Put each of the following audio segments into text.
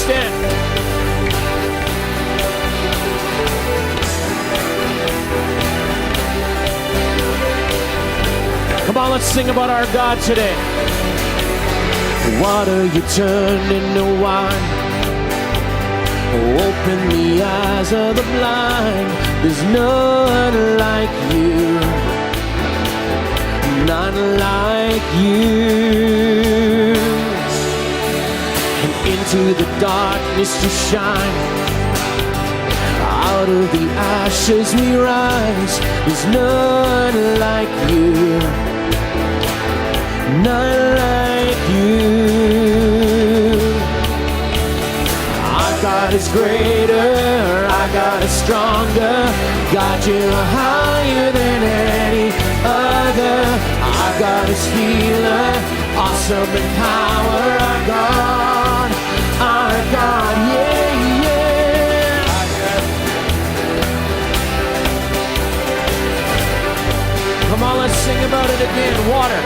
stand. Come on, let's sing about our God today. Water you turned into wine. Open the eyes of the blind. There's none like you. None like you. And into the darkness you shine. Out of the ashes we rise. There's none like you. None like you. Our God is greater, our God is stronger. God, you're higher than any other. Our God is healer, awesome in power. Our God, yeah, yeah. Come on, let's sing about it again. Water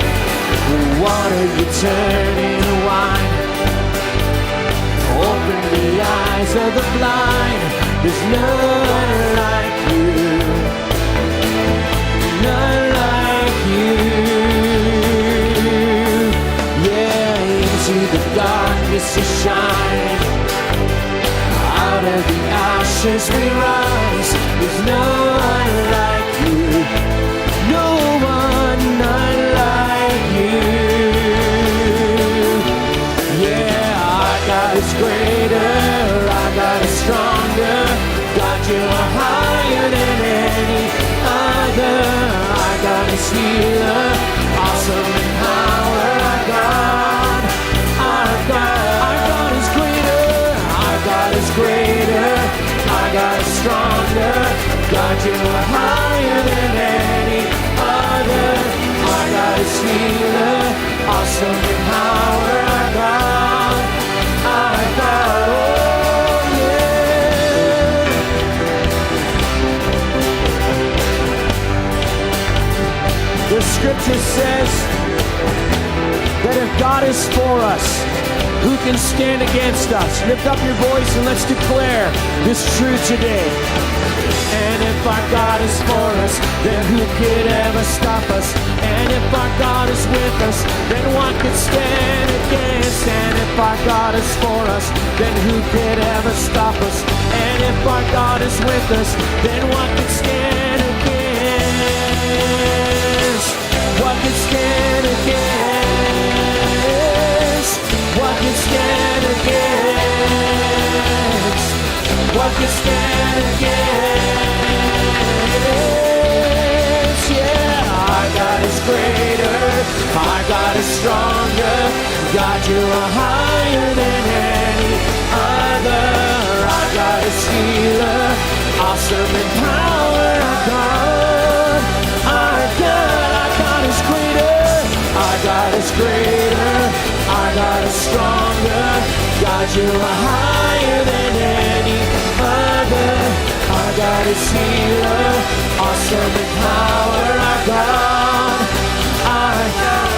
you turn into wine. Open the eyes of the blind. There's none like you. None like you. Yeah, into the darkness you shine. Out of the ashes we rise. There's none like you. No one, none like you. Yeah, our God is greater, our God is stronger. God, you're higher than any other. Our God is healer, awesome in power. Our God is greater, our God is greater. Our God is stronger. God, you're higher than any other. Our God is healer, awesome in power. Our God, oh yeah. The scripture says that if God is for us, who can stand against us? Lift up your voice and let's declare this truth today. And if our God is for us, then who could ever stop us? And if our God is with us, then what could stand against? And if our God is for us, then who could ever stop us? And if our God is with us, then what could stand against? What could stand against? What could stand against? What could stand against? Yeah, our God is greater, our God is stronger. God, you are higher than any other. Our God is healer, awesome in power. Our God is greater. Our God is greater. Our God is stronger. God, you are higher than any other. Our God is healer, awesome in power. Our God,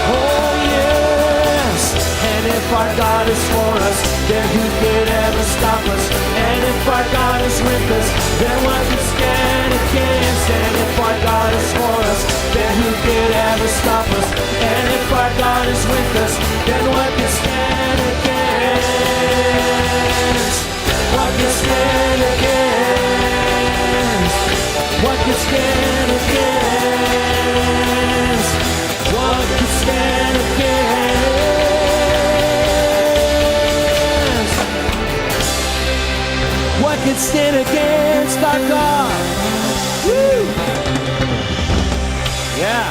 oh yes. And if our God is for us, then who could ever stop us? And if our God is with us, then what could stand against? And if our God is for us, then who could ever stop us? And if our God is with us, then what could stand against? What could stand against? What could stand against? What could stand against? What could stand against our God? Woo! Yeah.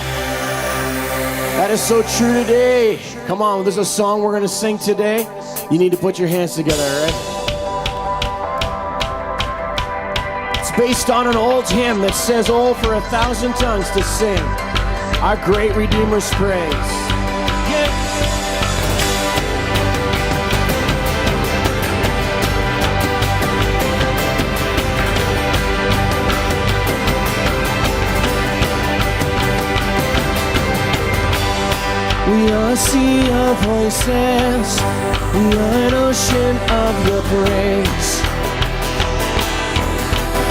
That is so true today. Come on, there's a song we're going to sing today. You need to put your hands together, all right? It's based on an old hymn that says, "Oh, for 1,000 tongues to sing our great Redeemer's praise." Yeah. We a sea of voices, we are an ocean of your praise.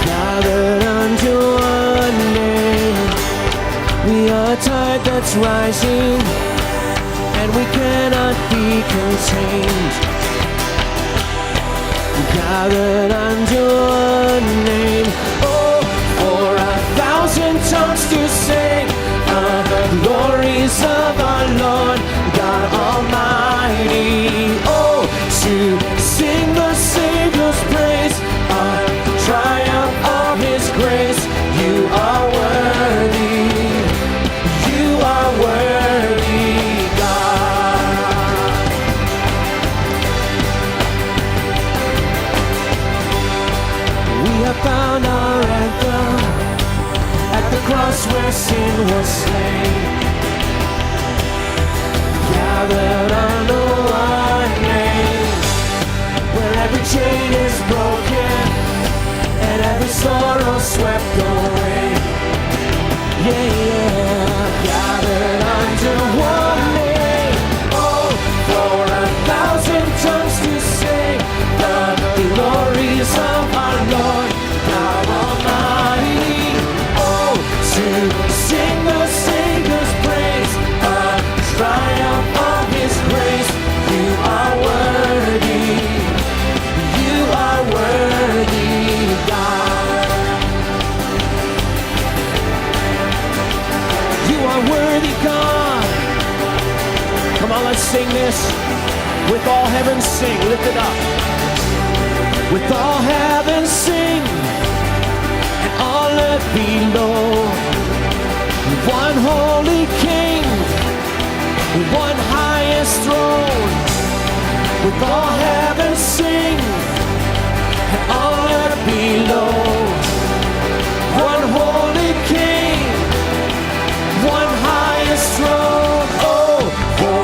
Gathered unto one name, we are a tide that's rising, and we cannot be contained. Gathered unto one name, oh, for 1,000 tongues to sing of the glories of our Lord God Almighty. Oh, to sing the Savior's praise, our triumph of His grace. You are worthy, you are worthy, God. We have found our anthem at the cross where sin was slain. Gathered under one name, where every chain is broken and every sorrow swept away. Yeah, yeah. Gathered under one name, oh, for 1,000 tongues to sing the glories of our Lord God Almighty. Oh, to sing the Savior's praise, a triumph of His grace. You are worthy, you are worthy, God. You are worthy, God. Come on, let's sing this. With all heaven sing, lift it up. With all heaven sing, and all earth below. One holy King, one highest throne. With all heaven sing, and all earth below. One holy King, one highest throne. Oh, for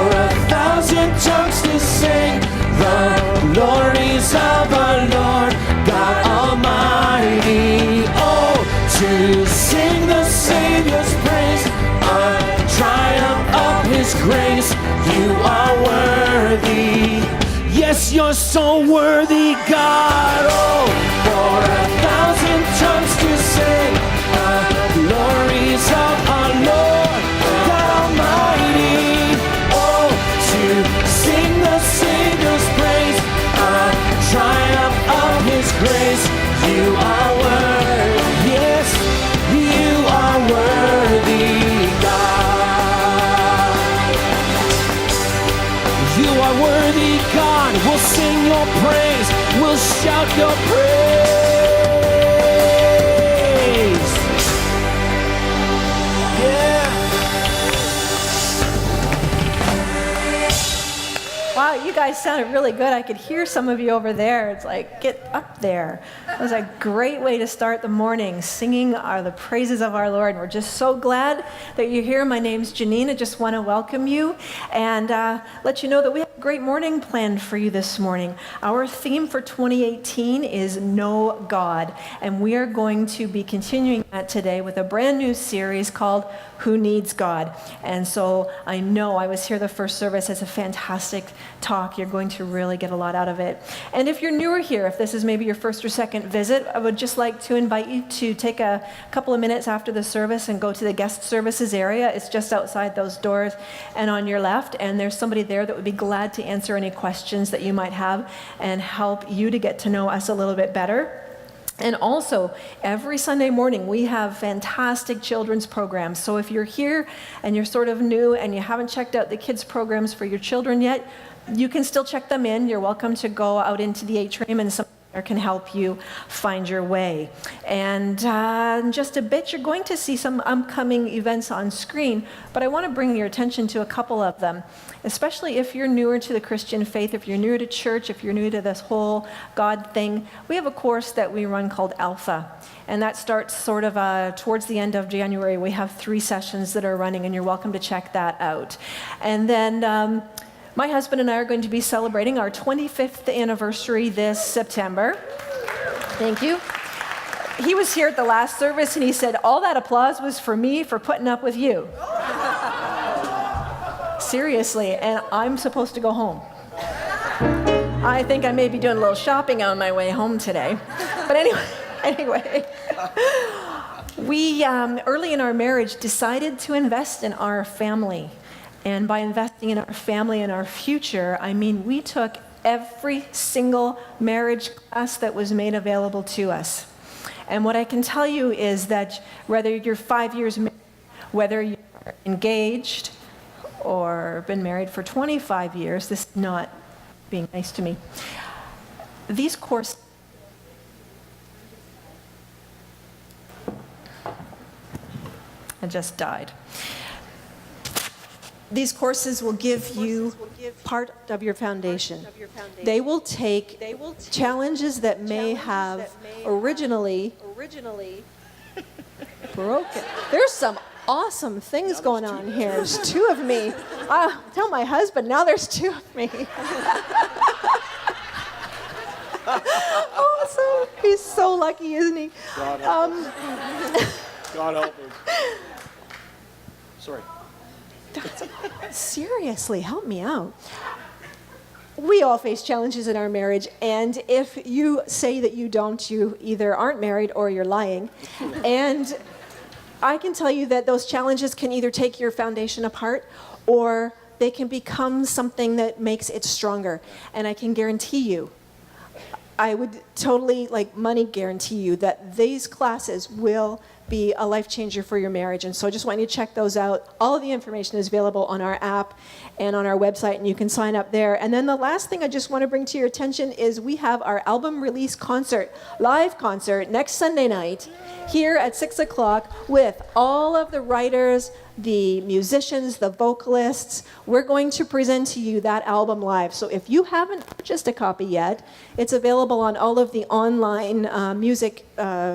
1,000 tongues to sing the glories of our Lord God Almighty. Oh, to sing the Savior's praise, a triumph of His grace. You are worthy. Yes, you're so worthy, God. Oh, for 1,000 tongues to sing the glories of our Lord God Almighty. Oh, to sing the Savior's praise, a triumph of His grace. You are worthy. Yes, you are worthy, God. You are worthy, God. We'll sing your praise. We'll shout your praise. Yeah. Wow, you guys sounded really good. I could hear some of you over there. It's like, get up there. It was a great way to start the morning, singing the praises of our Lord. We're just so glad that you're here. My name's Janine. I just want to welcome you and let you know that we have a great morning planned for you this morning. Our theme for 2018 is Know God, and we are going to be continuing that today with a brand new series called Who Needs God? And so I know I was here the first service. It's a fantastic talk. You're going to really get a lot out of it. And if you're newer here, if this is maybe your first or second visit, I would just like to invite you to take a couple of minutes after the service and go to the guest services area. It's just outside those doors and on your left. And there's somebody there that would be glad to answer any questions that you might have and help you to get to know us a little bit better. And also, every Sunday morning, we have fantastic children's programs. So if you're here and you're sort of new and you haven't checked out the kids' programs for your children yet, you can still check them in. You're welcome to go out into the atrium and somebody there can help you find your way. And in just a bit, you're going to see some upcoming events on screen, but I want to bring your attention to a couple of them, especially if you're newer to the Christian faith, if you're newer to church, if you're new to this whole God thing. We have a course that we run called Alpha, and that starts sort of towards the end of January. We have 3 sessions that are running, and you're welcome to check that out. And then my husband and I are going to be celebrating our 25th anniversary this September. Thank you. He was here at the last service and he said, all that applause was for me for putting up with you. Seriously, and I'm supposed to go home. I think I may be doing a little shopping on my way home today. But anyway, we, early in our marriage, decided to invest in our family. And by investing in our family and our future, I mean we took every single marriage class that was made available to us. And what I can tell you is that whether you're 5 years married, whether you're engaged or been married for 25 years, this is not being nice to me. These courses I just died. These courses will give you part of your foundation. They will take challenges that may have originally broken. There's some awesome things going on here. There's two of me. I'll tell my husband, now there's two of me. Oh, so he's so lucky, isn't he? God help God help him. Sorry. Seriously, help me out. We all face challenges in our marriage, and if you say that you don't, you either aren't married or you're lying. And I can tell you that those challenges can either take your foundation apart or they can become something that makes it stronger. And I can guarantee you, I would totally, like, money guarantee you that these classes will be a life changer for your marriage. And so I just want you to check those out. All of the information is available on our app and on our website, and you can sign up there. And then the last thing I just want to bring to your attention is we have our album release concert, live concert, next Sunday night here at 6 o'clock with all of the writers, the musicians, the vocalists. We're going to present to you that album live. So if you haven't purchased a copy yet, it's available on all of the online music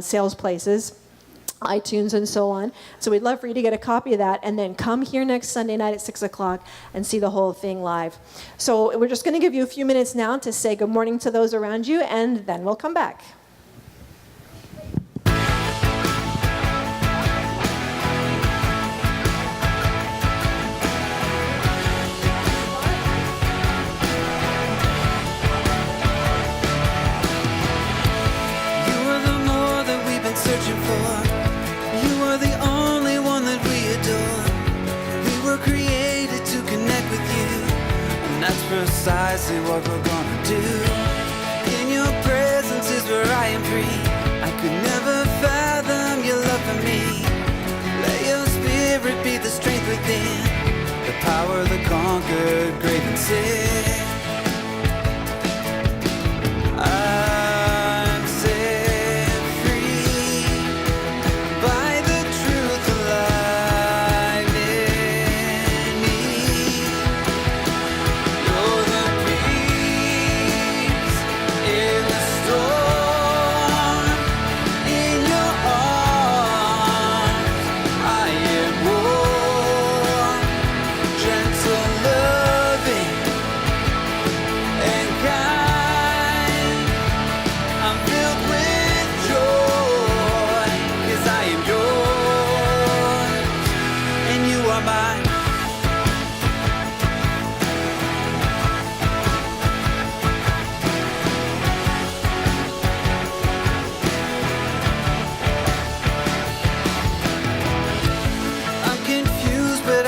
sales places, iTunes and so on. So we'd love for you to get a copy of that and then come here next Sunday night at 6 o'clock and see the whole thing live. So we're just going to give you a few minutes now to say good morning to those around you, and then we'll come back. Searching for. You are the only one that we adore. We were created to connect with you, and that's precisely what we're gonna do. In your presence is where I am free. I could never fathom your love for me. Let your spirit be the strength within, the power that conquered grave and sin.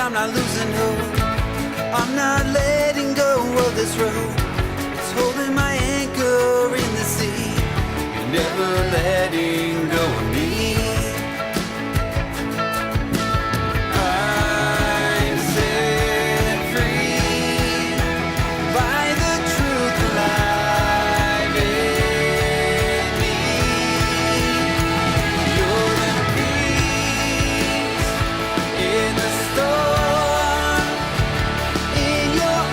I'm not losing hope. I'm not letting go of this road. It's holding my anchor in the sea. You're never letting go of me. I'm set free by the truth alive in me. You're the peace in the storm. Love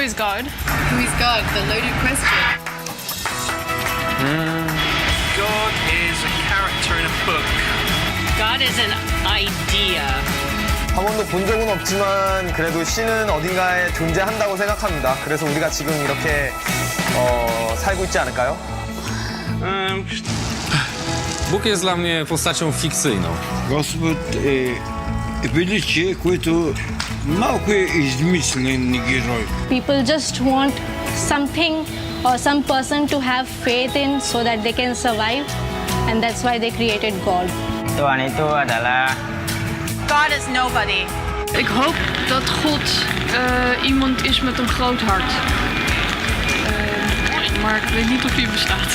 is God? Who is God? The loaded question. God is a character in a book. God is an idea. 한 번도 본 적은 없지만 그래도 신은 어딘가에 존재한다고 생각합니다. 그래서 우리가 지금 이렇게 살고 있지 않을까요? Bóg jest dla mnie postacią fikcyjną. Господ е величие, което малко е измислен герой. People just want something or some person to have faith in so that they can survive, and that's why they created God. Tuhan itu adalah God is nobody. Ik hoop dat God iemand is met een groot hart. Maar ik weet niet of hij bestaat.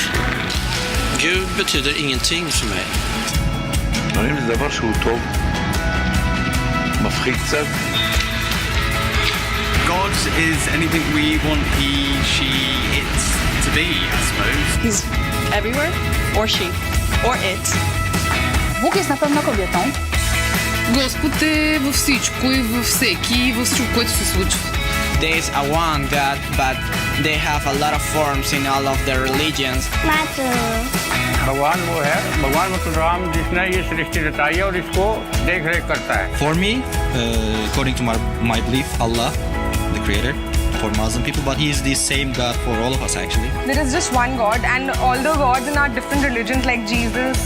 Gud betyder ingenting för mig. האם זה דבר שהוא טוב? מפחיד קצת? God is anything we want he, she, it to be, I suppose. He's everywhere, or she, or it. Бог jest na pewno kobietą. Господ е във всичко и във всеки и във всичко, което се случва. there is a one God, but they have a lot of forms in all of their religions. भगवान वो है, भगवान मतलब राम जिसने ये सृष्टि रचाई है और इसको देख रेख करता है. For me, according to my belief, Allah, the creator, for Muslim people, but he is the same God for all of us actually. There is just one God, and all the gods in our different religions like Jesus,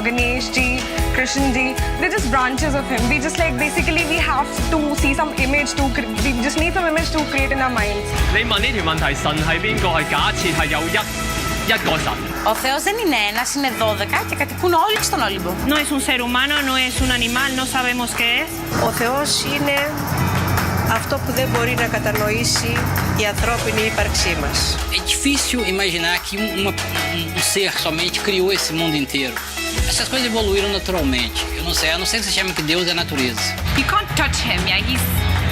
Ganesh ji, Krishna ji, they're just branches of him. We just like basically we have to see some image to we just need some image to create in our minds. 你問呢條問題，神係邊個？係假設係有一個神。Ο Θεός δεν είναι ένας, είναι 12 και κατοικούν όλοι στον Όλυμπο. No es un ser humano, no es un animal, no sabemos qué es. Ο Θεός είναι αυτό που δεν μπορεί να κατανοήσει η ανθρώπινη ύπαρξή μας. É difícil imaginar que um ser somente criou esse mundo inteiro. Essas coisas evoluíram naturalmente. Eu não sei, a não ser que você chame que Deus é a natureza. You can't touch him, yeah,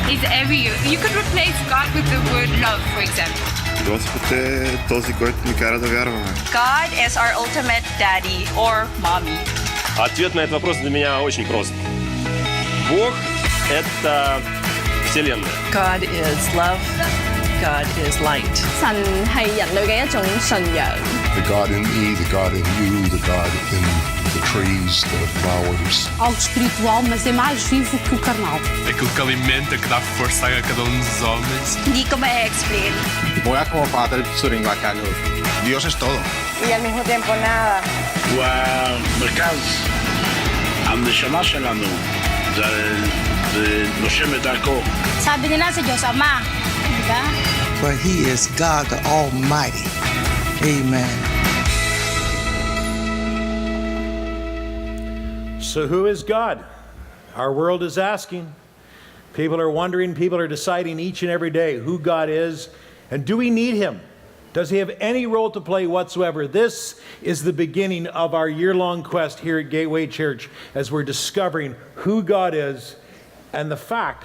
he's everywhere. You could replace God with the word love, for example. Господ е този, който ни кара да вярваме. God is our ultimate daddy or mommy. Ответ на этот вопрос для меня очень прост. Бог – это Вселенная. God is love. God is light. 神係人類嘅一種信仰。The God in me, the God in you, the God in the trees, the flowers. Algo espiritual, mas é mais vivo que o carnal. Aquilo que alimenta, que dá força a cada dos homens. Hindi ko ma-explain. Voy como padre suringuacano. Dios es todo. Y al mismo tiempo nada. והמרכז, הנשמה שלנו, זה נושם את דרכו. Sabe de nada, Deus amar, tá? For he is God the Almighty. Amen. So who is God? Our world is asking. People are wondering, people are deciding each and every day who God is, and do we need him? Does he have any role to play whatsoever? This is the beginning of our year-long quest here at Gateway Church as we're discovering who God is and the fact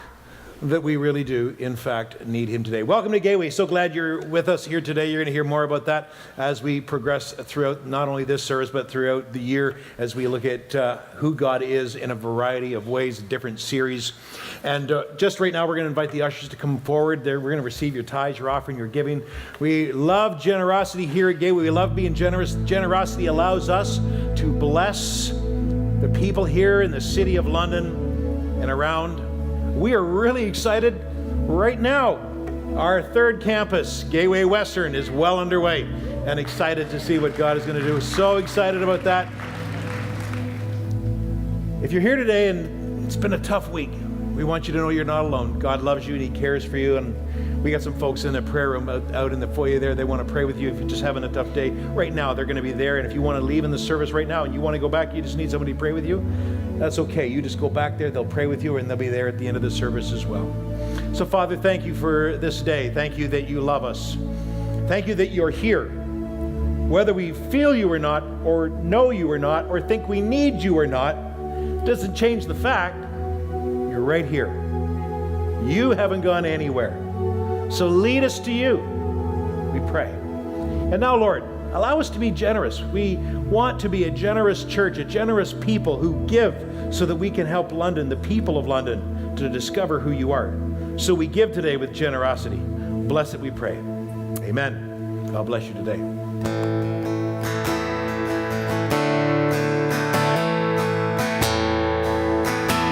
that we really do, in fact, need him today. Welcome to Gateway. So glad you're with us here today. You're going to hear more about that as we progress throughout not only this service, but throughout the year as we look at who God is in a variety of ways, different series. And just right now, we're going to invite the ushers to come forward. We're going to receive your tithes, your offering, your giving. We love generosity here at Gateway. We love being generous. Generosity allows us to bless the people here in the city of London and around. We are really excited right now. Our third campus, Gateway Western, is well underway and excited to see what God is going to do. So excited about that. If you're here today and it's been a tough week, we want you to know you're not alone. God loves you and he cares for you. And we got some folks in the prayer room out in the foyer there. They want to pray with you if you're just having a tough day. Right now, they're going to be there. And if you want to leave in the service right now and you want to go back, you just need somebody to pray with you, that's okay. You just go back there. They'll pray with you and they'll be there at the end of the service as well. So, Father, thank you for this day. Thank you that you love us. Thank you that you're here. Whether we feel you or not, or know you or not, or think we need you or not, doesn't change the fact you're right here. You haven't gone anywhere. So lead us to you, we pray. And now, Lord, allow us to be generous. We want to be a generous church, a generous people who give so that we can help London, the people of London, to discover who you are. So we give today with generosity. bless it, we pray. Amen. God bless you today.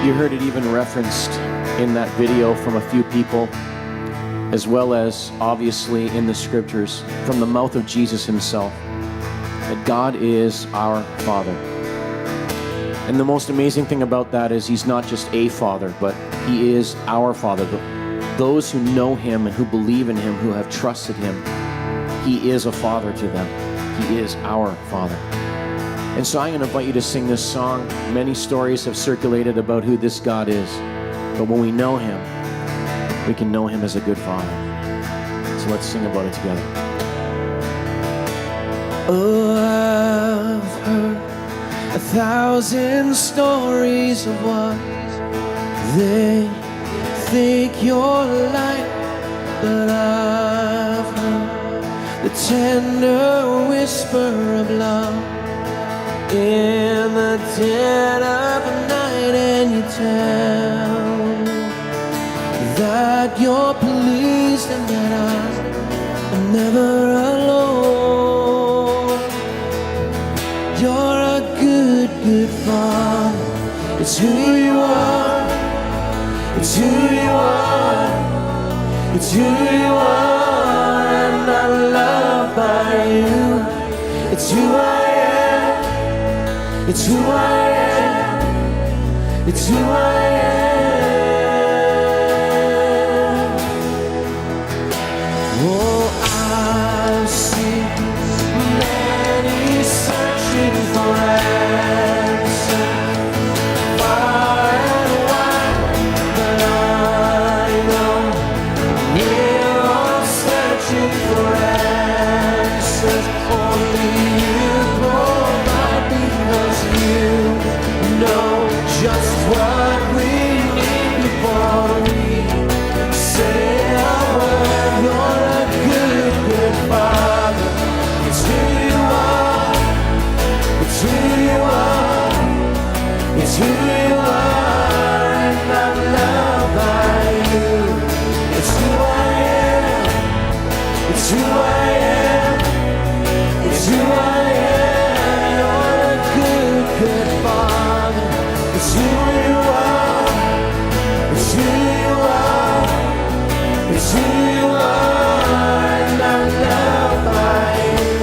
You heard it even referenced in that video from a few people, as well as obviously in the scriptures from the mouth of Jesus himself, that God is our Father. And the most amazing thing about that is he's not just a father, but he is our Father. Those who know him and who believe in him, who have trusted him, he is a father to them. He is our Father. And so I'm going to invite you to sing this song. Many stories have circulated about who this God is. But when we know him, we can know him as a good Father. So let's sing about it together. Oh, I've heard 1,000 stories of what they think you're like, but I've heard the tender whisper of love in the dead of the night, and you tell that you're pleased and that I'm never alone. You're a good, good Father. It's who you are. It's who you are. It's who you are, and I'm loved by you. It's who I am. It's who I am. It's who I am. Oh, I've seen many searching for answers far and wide, but I know we're all searching for answers. Only you provide, because you know just what we need before we say a word. You're a good, good Father. It's who you are. It's who you are. It's who you are, and I'm loved by you. It's who I am. It's who I am. It's who I am. You're a good, good Father. It's who you are. It's who you are. It's who you are, and I'm loved by you.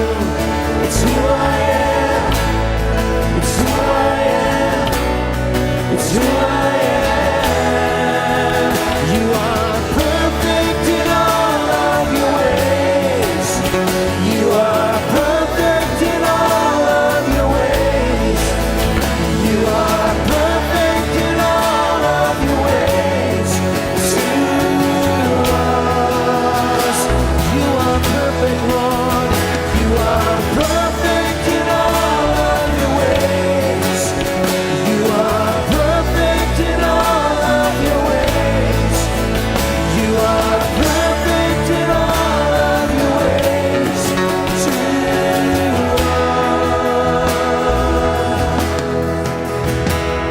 It's who I am. It's who I am. It's who I am. You are perfect in all of your ways. You are perfect in all of your ways. You are perfect in all of your ways. To us, you are perfect, Lord. You are perfect in all of your ways. You are perfect in all of your ways. You are perfect in all of your ways. To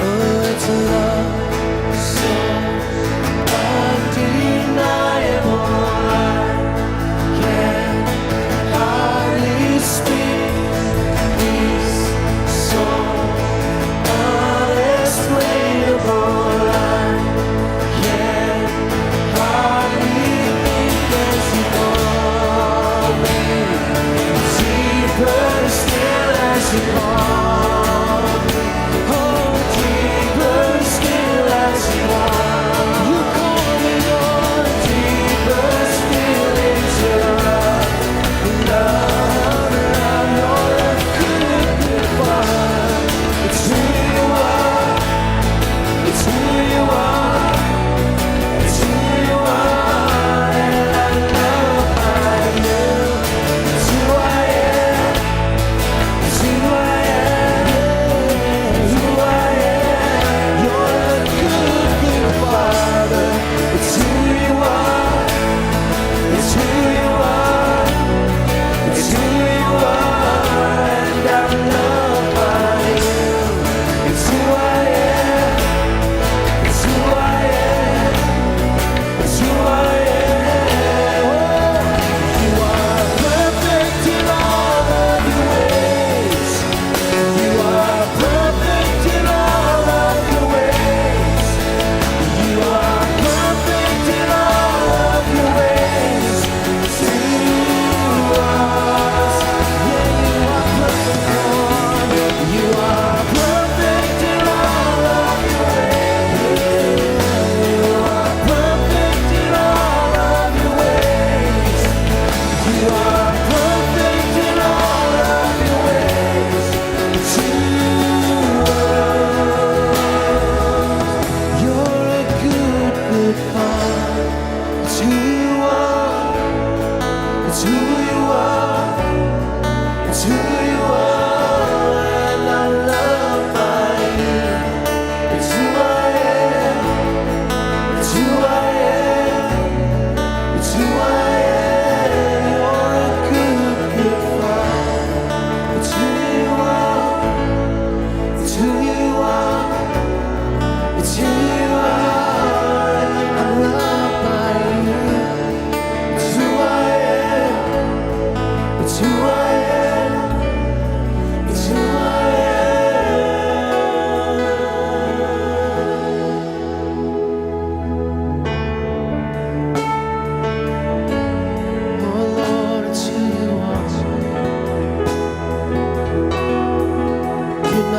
oh, it's a love so undeniable. I can hardly speak. Peace so unexplainable. I can hardly think as you call me. Deeper still as you call me. Oh, deeper still as you want. You call me, Lord. Deeper still into love. Love, love, you're a good, good Father. It's who you are. It's who you are. It's who you are, and I'm loved by you. It's who I am. It's who I am.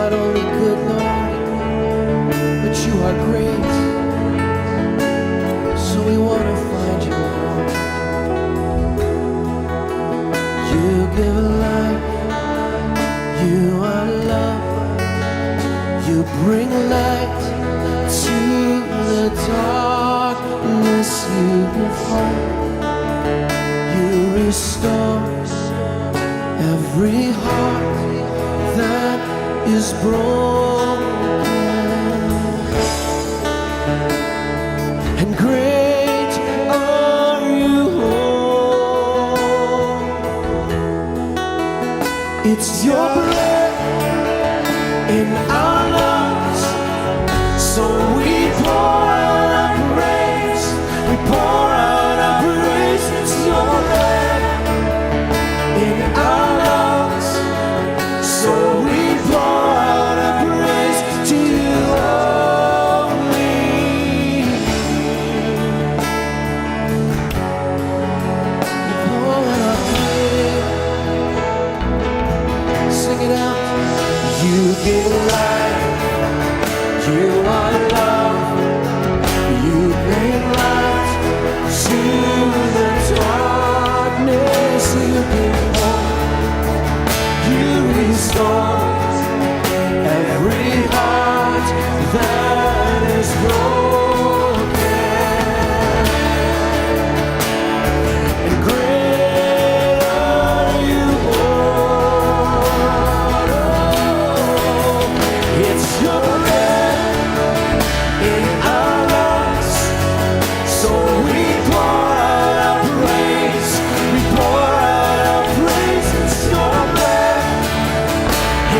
not only good, Lord, but you are great. So we want to find you, Lord. You give life, you are love, you bring light to the darkness, you give hope, you restore every heart that is broken. And great are you, Lord. It's your breath in our lungs, so we pour out our praise. We pour out our praise. It's your breath in our lungs, so we pour out our praise to you only. We pour out our praise. Sing it out. You give life, you are love, you bring light to the darkness, you give hope, you restore every heart that is broken. And great are you, Lord. It's your breath in our lungs, so we pour out our praise. We pour out our praise. It's your breath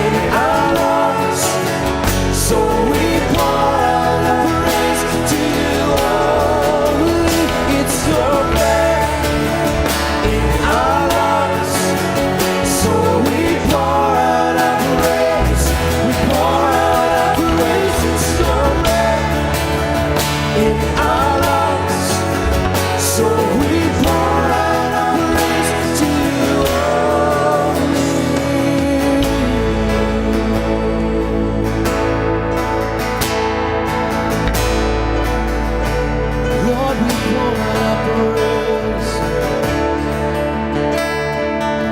in our lungs, so we pour out our praise to you only. It's your breath in our lungs, so we pour out our praise. We pour out our praise. It's your breath in our lungs, so we pour out our praise to you only. Lord, we pour out our praise.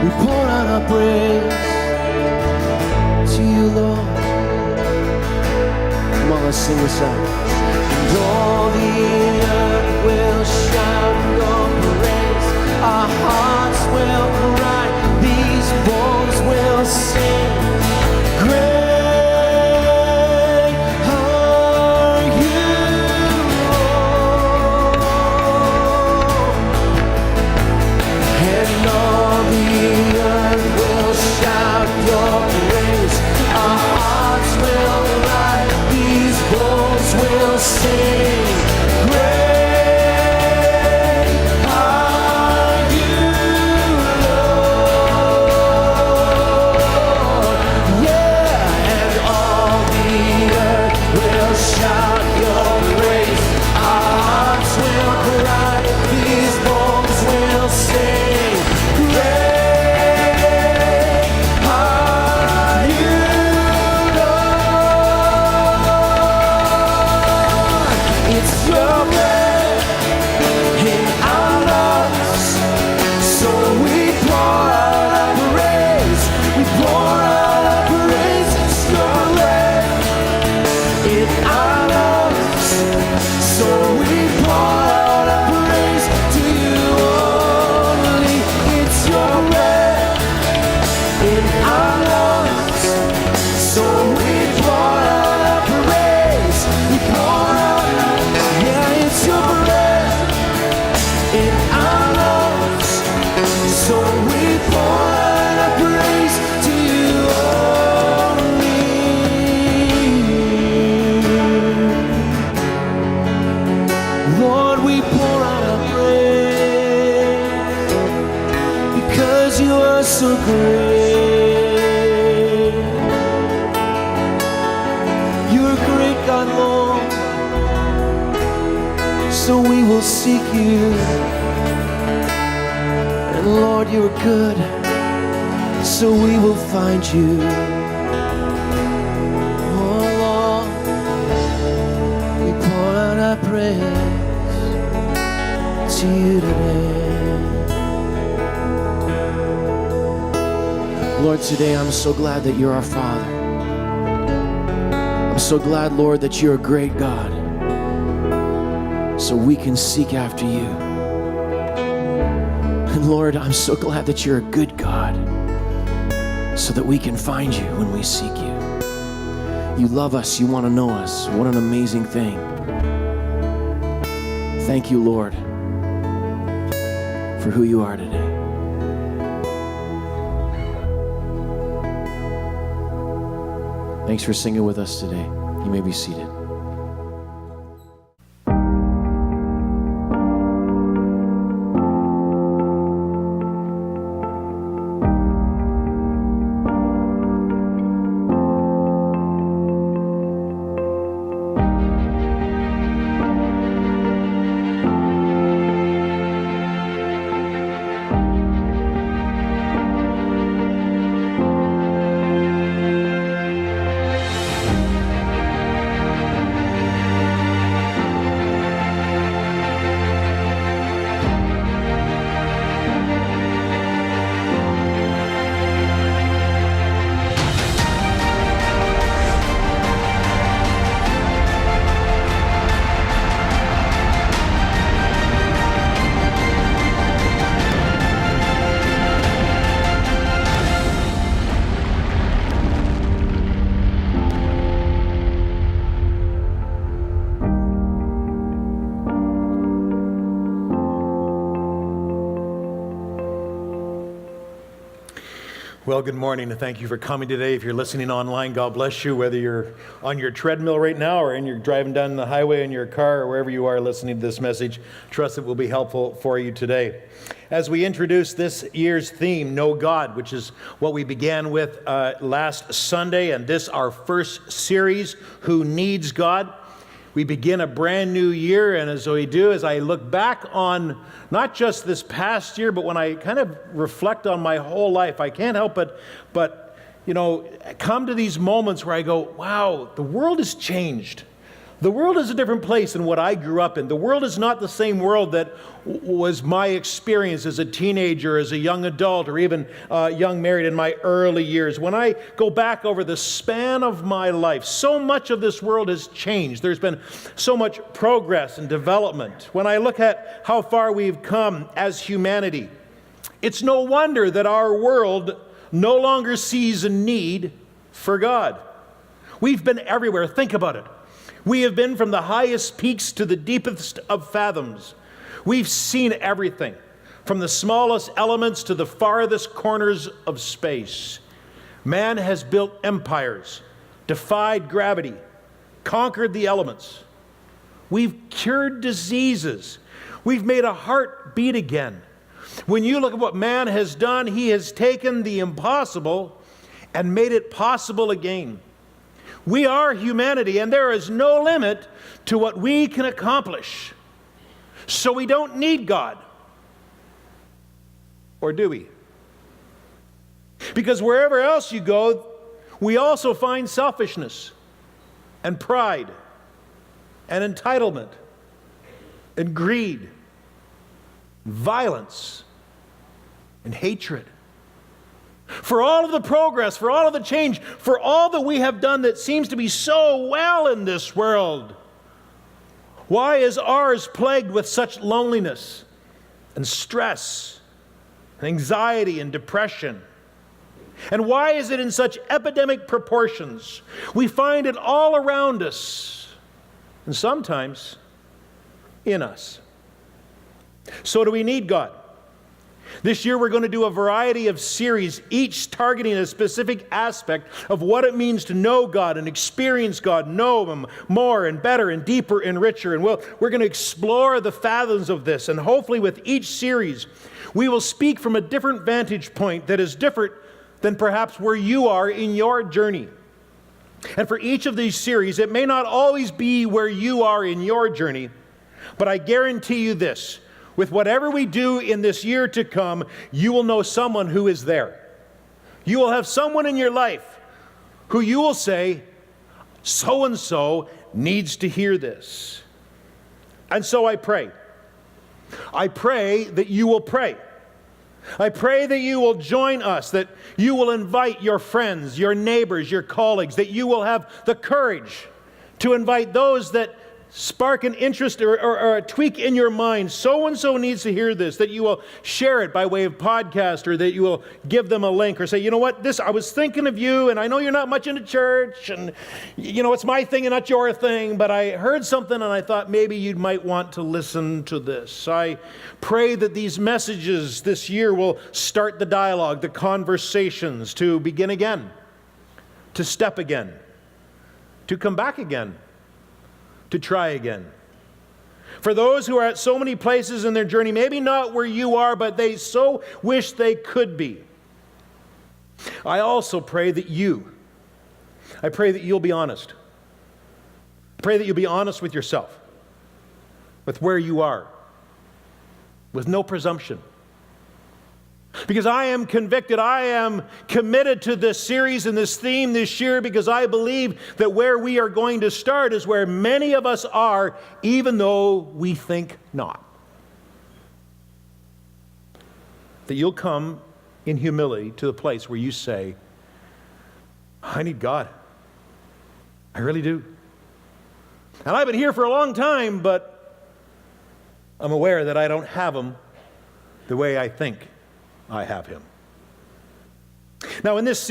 We pour out our praise to you, Lord. Come on, let's sing this out. And all the earth will shout your praise. Our hearts will cry. These bones will sing. Great are you, Lord. And all the earth will shout your praise. Our hearts will cry. These bones will sing. Great are you, Lord. Yeah, and all the earth will shout your praise. Our hearts will cry. These bones will sing. Great are you, Lord. It's your breath in our lungs, so we pour out our praise. We pour out our praise. It's your breath in our lungs, so we pour out our praise to you only. It's your breath in our lungs, so we pour out our praise. We pour out, yeah, it's your breath in our lungs, so we pour out our praise to you only. Lord, we pour out our praise because you are so great. You're a great God, Lord. So we will seek you. And Lord, you are good, so we will find you. to you today. Lord, today I'm so glad that you're our Father. I'm so glad, Lord, that you're a great God, so we can seek after you. And Lord, I'm so glad that you're a good God, so that we can find you when we seek you. You love us, you want to know us. What an amazing thing. Thank you, Lord, for who you are today. Thanks for singing with us today. You may be seated. Well, good morning, and thank you for coming today. If you're listening online, God bless you, whether you're on your treadmill right now or you're driving down the highway in your car or wherever you are listening to this message. Trust it will be helpful for you today. As we introduce this year's theme, Know God, which is what we began with last Sunday, and this our first series, Who Needs God? We begin a brand new year, and as we do, as I look back on not just this past year, but when I kind of reflect on my whole life, I can't help but come to these moments where I go, wow, the world has changed. The world is a different place than what I grew up in. The world is not the same world that was my experience as a teenager, as a young adult, or even young married in my early years. When I go back over the span of my life, so much of this world has changed. There's been so much progress and development. When I look at how far we've come as humanity, it's no wonder that our world no longer sees a need for God. We've been everywhere. Think about it. We have been from the highest peaks to the deepest of fathoms. We've seen everything, from the smallest elements to the farthest corners of space. Man has built empires, defied gravity, conquered the elements. We've cured diseases. We've made a heart beat again. When you look at what man has done, he has taken the impossible and made it possible again. We are humanity, and there is no limit to what we can accomplish. So we don't need God. Or do we? Because wherever else you go, we also find selfishness and pride and entitlement and greed, violence and hatred. For all of the progress, for all of the change, for all that we have done that seems to be so well in this world, why is ours plagued with such loneliness and stress and anxiety and depression? And why is it in such epidemic proportions? We find it all around us, and sometimes in us. So do we need God? This year we're going to do a variety of series, each targeting a specific aspect of what it means to know God and experience God, know Him more and better and deeper and richer. And we're going to explore the fathoms of this. And hopefully with each series, we will speak from a different vantage point that is different than perhaps where you are in your journey. And for each of these series, it may not always be where you are in your journey, but I guarantee you this. With whatever we do in this year to come, you will know someone who is there. You will have someone in your life who you will say, so-and-so needs to hear this. And so I pray I pray that you will pray. I pray that you will join us, that you will invite your friends, your neighbors, your colleagues, that you will have the courage to invite those that spark an interest or a tweak in your mind. So-and-so needs to hear this, that you will share it by way of podcast, or that you will give them a link, or say, you know what, I was thinking of you, and I know you're not much into church, and it's my thing and not your thing, but I heard something and I thought maybe you might want to listen to this. I pray that these messages this year will start the dialogue, the conversations, to begin again, to step again, to come back again, to try again. For those who are at so many places in their journey, maybe not where you are, but they so wish they could be, I also pray that you'll be honest. I pray that you'll be honest with yourself, with where you are, with no presumption. Because I am convicted, I am committed to this series and this theme this year, because I believe that where we are going to start is where many of us are, even though we think not. That you'll come in humility to the place where you say, I need God. I really do. And I've been here for a long time, but I'm aware that I don't have Him the way I think I have Him. Now, in this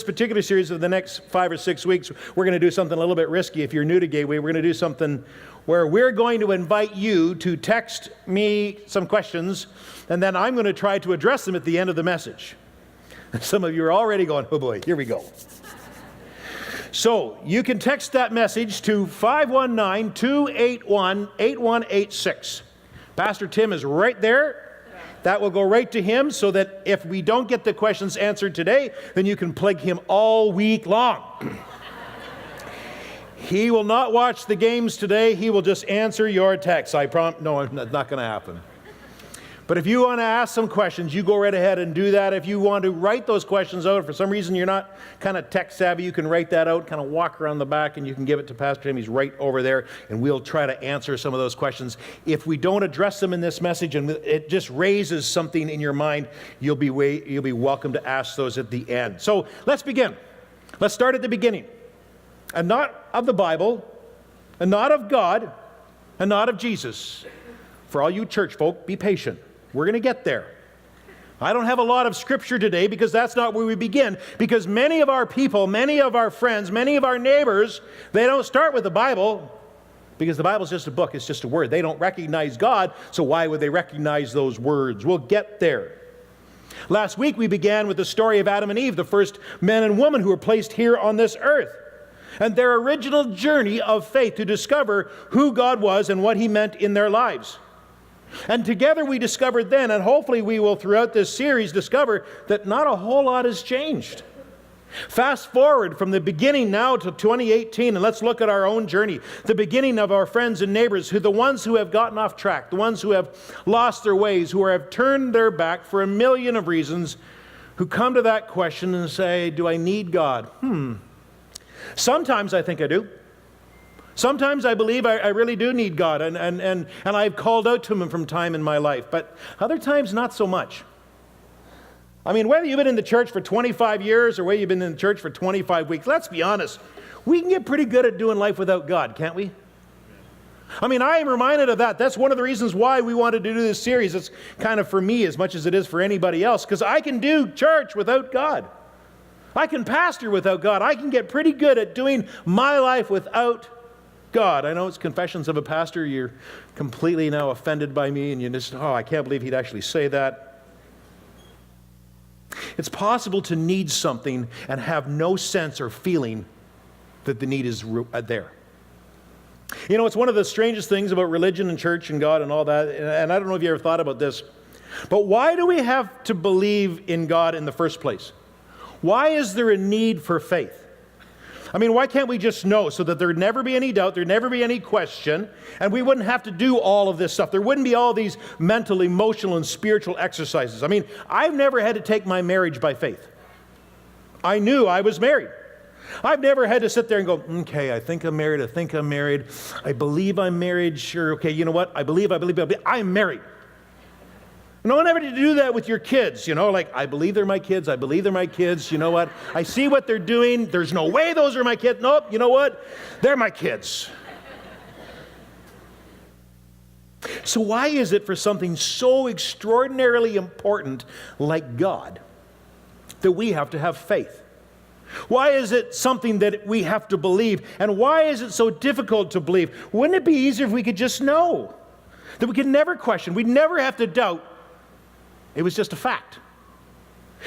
particular series of the next 5 or 6 weeks, we're going to do something a little bit risky. If you're new to Gateway, we're going to do something where we're going to invite you to text me some questions, and then I'm going to try to address them at the end of the message. Some of you are already going, oh boy, here we go. So you can text that message to 519-281-8186. Pastor Tim is right there. That will go right to him, so that if we don't get the questions answered today, then you can plague him all week long. He will not watch the games today. He will just answer your text. I promise. No, that's not going to happen. But if you want to ask some questions, you go right ahead and do that. If you want to write those questions out, for some reason you're not kind of tech savvy, you can write that out, kind of walk around the back, and you can give it to Pastor Tim. He's right over there, and we'll try to answer some of those questions. If we don't address them in this message and it just raises something in your mind, you'll be welcome to ask those at the end. So let's begin. Let's start at the beginning. And not of the Bible, and not of God, and not of Jesus. For all you church folk, be patient. We're going to get there. I don't have a lot of scripture today, because that's not where we begin. Because many of our people, many of our friends, many of our neighbors, they don't start with the Bible, because the Bible's just a book, it's just a word. They don't recognize God, so why would they recognize those words? We'll get there. Last week we began with the story of Adam and Eve, the first men and women who were placed here on this earth, and their original journey of faith to discover who God was and what He meant in their lives. And together we discovered then, and hopefully we will throughout this series discover, that not a whole lot has changed. Fast forward from the beginning now to 2018, and let's look at our own journey. The beginning of our friends and neighbors, the ones who have gotten off track, the ones who have lost their ways, who have turned their back for a million of reasons, who come to that question and say, do I need God? Sometimes I think I do. Sometimes I believe I really do need God, and I've called out to Him from time in my life, but other times not so much. I mean, whether you've been in the church for 25 years or whether you've been in the church for 25 weeks, let's be honest, we can get pretty good at doing life without God, can't we? I mean, I am reminded of that. That's one of the reasons why we wanted to do this series. It's kind of for me as much as it is for anybody else, because I can do church without God. I can pastor without God. I can get pretty good at doing my life without God. I know it's Confessions of a Pastor. You're completely now offended by me, and you just, I can't believe he'd actually say that. It's possible to need something and have no sense or feeling that the need is there. You know, it's one of the strangest things about religion and church and God and all that, and I don't know if you ever thought about this, but why do we have to believe in God in the first place? Why is there a need for faith? I mean, why can't we just know, so that there'd never be any doubt, there'd never be any question, and we wouldn't have to do all of this stuff? There wouldn't be all these mental, emotional, and spiritual exercises. I mean, I've never had to take my marriage by faith. I knew I was married. I've never had to sit there and go, okay, I think I'm married, I believe I'm married, sure, okay, you know what, I believe, I'm married. No one ever to do that with your kids, like, I believe they're my kids, I believe they're my kids, you know what? I see what they're doing, there's no way those are my kids. Nope, you know what? They're my kids. So why is it for something so extraordinarily important like God that we have to have faith? Why is it something that we have to believe? And why is it so difficult to believe? Wouldn't it be easier if we could just know? That we could never question, we'd never have to doubt. It was just a fact.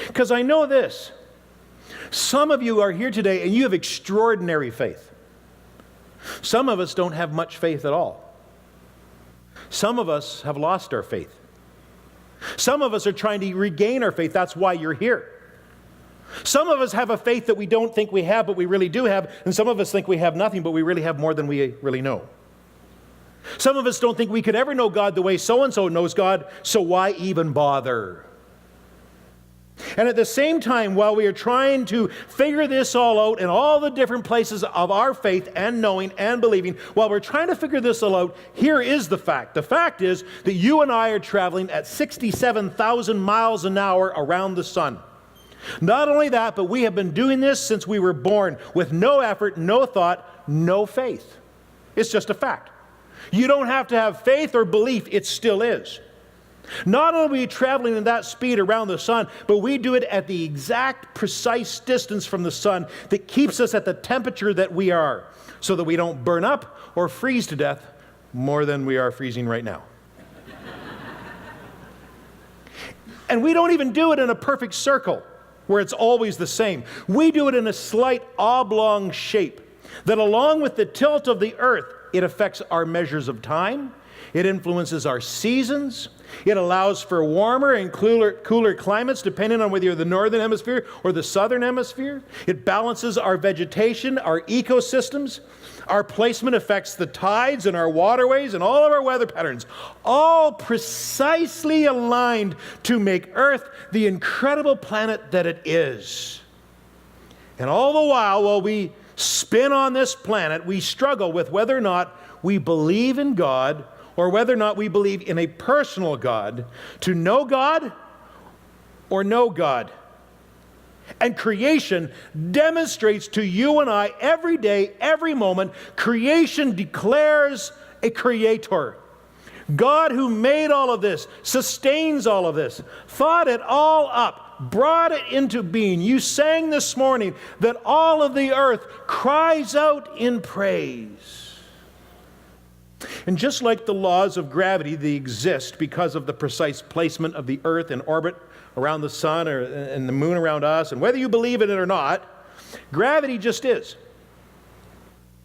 Because I know this. Some of you are here today and you have extraordinary faith. Some of us don't have much faith at all. Some of us have lost our faith. Some of us are trying to regain our faith. That's why you're here. Some of us have a faith that we don't think we have, but we really do have. And some of us think we have nothing, but we really have more than we really know. Some of us don't think we could ever know God the way so-and-so knows God, so why even bother? And at the same time, while we are trying to figure this all out in all the different places of our faith and knowing and believing, while we're trying to figure this all out, here is the fact. The fact is that you and I are traveling at 67,000 miles an hour around the sun. Not only that, but we have been doing this since we were born with no effort, no thought, no faith. It's just a fact. You don't have to have faith or belief, it still is. Not only are we traveling at that speed around the sun, but we do it at the exact precise distance from the sun that keeps us at the temperature that we are, so that we don't burn up or freeze to death more than we are freezing right now. And we don't even do it in a perfect circle where it's always the same. We do it in a slight oblong shape that, along with the tilt of the earth, it affects our measures of time. It influences our seasons. It allows for warmer and cooler climates depending on whether you're the northern hemisphere or the southern hemisphere. It balances our vegetation, our ecosystems. Our placement affects the tides and our waterways and all of our weather patterns, all precisely aligned to make Earth the incredible planet that it is. And all the while we spin on this planet, we struggle with whether or not we believe in God or whether or not we believe in a personal God, to know God or know God. And creation demonstrates to you and I every day, every moment, creation declares a creator. God who made all of this, sustains all of this, thought it all up, brought it into being. You sang this morning that all of the earth cries out in praise. And just like the laws of gravity, they exist because of the precise placement of the earth in orbit around the sun and the moon around us, and whether you believe in it or not, gravity just is.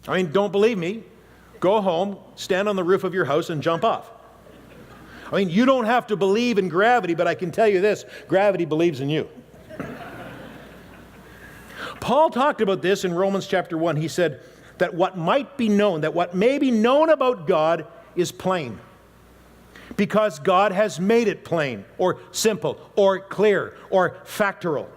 I mean, don't believe me? Go home, stand on the roof of your house and jump off. I mean, you don't have to believe in gravity, but I can tell you this, gravity believes in you. Paul talked about this in Romans chapter 1. He said that what might be known, that what may be known about God is plain, because God has made it plain, or simple, or clear, or factual.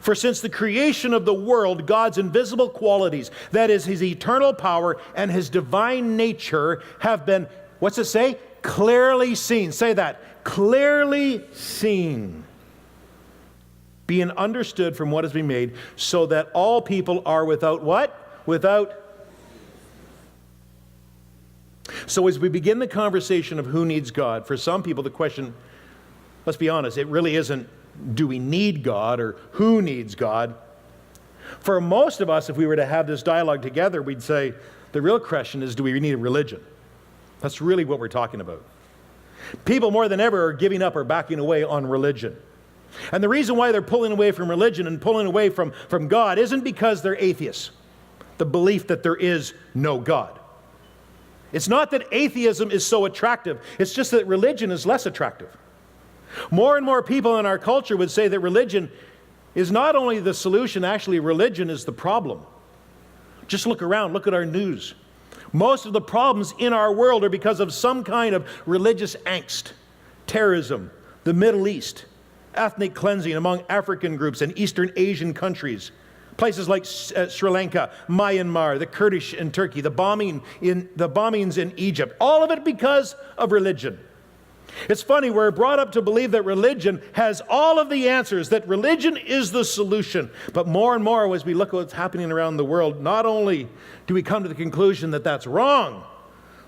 For since the creation of the world, God's invisible qualities, that is his eternal power and his divine nature, have been, what's it say? Clearly seen. Say that. Clearly seen. Being understood from what has been made, so that all people are without what? Without. So as we begin the conversation of who needs God, for some people the question, let's be honest, it really isn't do we need God or who needs God. For most of us, if we were to have this dialogue together, we'd say the real question is, do we need a religion? That's really what we're talking about. People more than ever are giving up or backing away on religion. And the reason why they're pulling away from religion and pulling away from God isn't because they're atheists. The belief that there is no God. It's not that atheism is so attractive. It's just that religion is less attractive. More and more people in our culture would say that religion is not only the solution, actually religion is the problem. Just look around, look at our news. Most of the problems in our world are because of some kind of religious angst, terrorism, the Middle East, ethnic cleansing among African groups and Eastern Asian countries, places like Sri Lanka, Myanmar, the Kurdish in Turkey, the bombings in Egypt, all of it because of religion. It's funny, we're brought up to believe that religion has all of the answers, that religion is the solution. But more and more, as we look at what's happening around the world, not only do we come to the conclusion that that's wrong,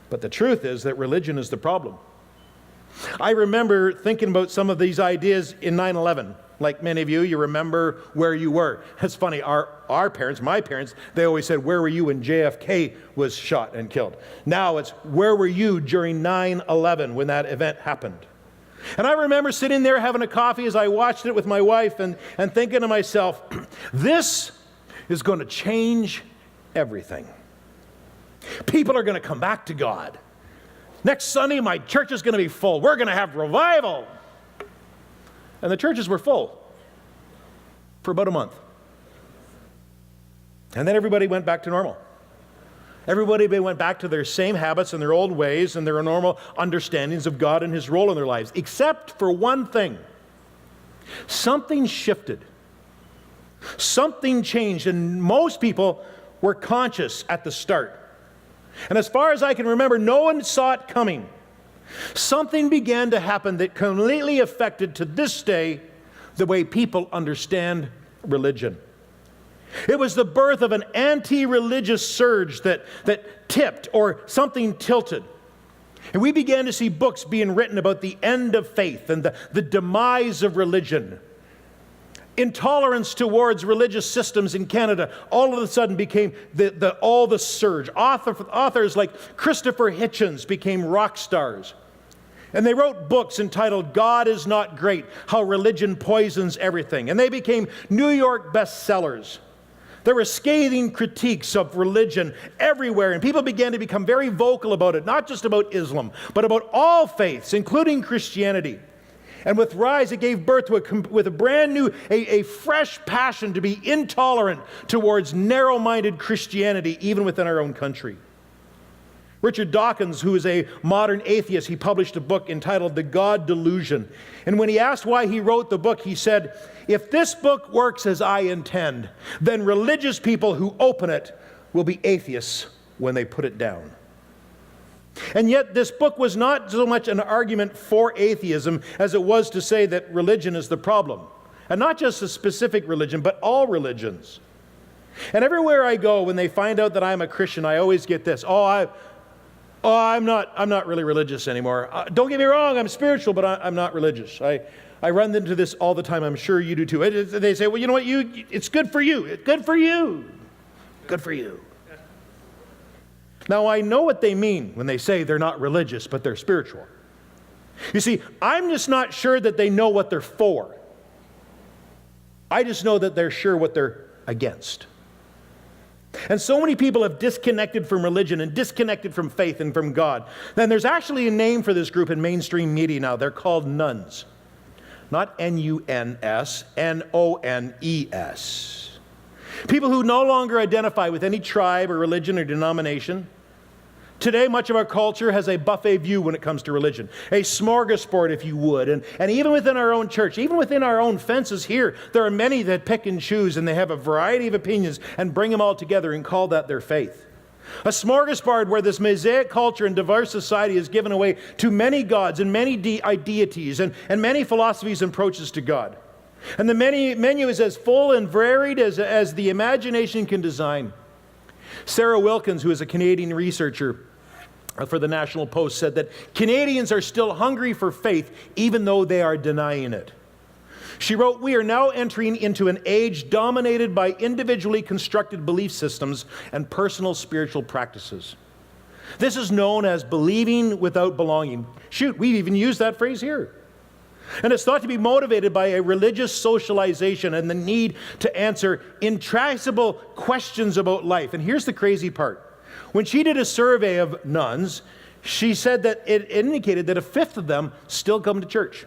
but the truth is that religion is the problem. I remember thinking about some of these ideas in 9/11. Like many of you, you remember where you were. It's funny, our parents, my parents, they always said, where were you when JFK was shot and killed? Now it's, where were you during 9/11 when that event happened? And I remember sitting there having a coffee as I watched it with my wife and thinking to myself, this is going to change everything. People are going to come back to God. Next Sunday, my church is going to be full. We're going to have revival. And the churches were full for about a month. And then everybody went back to normal. Everybody went back to their same habits and their old ways and their normal understandings of God and His role in their lives, except for one thing. Something shifted. Something changed, and most people were conscious at the start. And as far as I can remember, no one saw it coming. Something began to happen that completely affected, to this day, the way people understand religion. It was the birth of an anti-religious surge that tipped, or something tilted. And we began to see books being written about the end of faith and the demise of religion. Intolerance towards religious systems in Canada all of a sudden became the surge. Authors like Christopher Hitchens became rock stars. And they wrote books entitled God is Not Great, How Religion Poisons Everything. And they became New York bestsellers. There were scathing critiques of religion everywhere, and people began to become very vocal about it, not just about Islam, but about all faiths, including Christianity. And with Rise, it gave birth to with a brand new, a fresh passion to be intolerant towards narrow-minded Christianity, even within our own country. Richard Dawkins, who is a modern atheist, he published a book entitled The God Delusion. And when he asked why he wrote the book, he said, if this book works as I intend, then religious people who open it will be atheists when they put it down. And yet this book was not so much an argument for atheism as it was to say that religion is the problem. And not just a specific religion, but all religions. And everywhere I go, when they find out that I'm a Christian, I always get this, I'm not really religious anymore. Don't get me wrong, I'm spiritual, but I'm not religious. I run into this all the time. I'm sure you do too. They say, well, you know what, it's good for you. It's good for you. Good for you. Now, I know what they mean when they say they're not religious, but they're spiritual. You see, I'm just not sure that they know what they're for. I just know that they're sure what they're against. And so many people have disconnected from religion and disconnected from faith and from God. Then there's actually a name for this group in mainstream media now. They're called nuns. Not N-U-N-S, N-O-N-E-S. People who no longer identify with any tribe or religion or denomination. Today, much of our culture has a buffet view when it comes to religion. A smorgasbord, if you would. And even within our own church, even within our own fences here, there are many that pick and choose, and they have a variety of opinions and bring them all together and call that their faith. A smorgasbord where this Mosaic culture and diverse society is given away to many gods and many deities and many philosophies and approaches to God. And the menu is as full and varied as the imagination can design. Sarah Wilkins, who is a Canadian researcher for the National Post, said that Canadians are still hungry for faith even though they are denying it. She wrote, we are now entering into an age dominated by individually constructed belief systems and personal spiritual practices. This is known as believing without belonging. Shoot, we've even used that phrase here. And it's thought to be motivated by a religious socialization and the need to answer intractable questions about life. And here's the crazy part. When she did a survey of nuns, she said that it indicated that a fifth of them still come to church.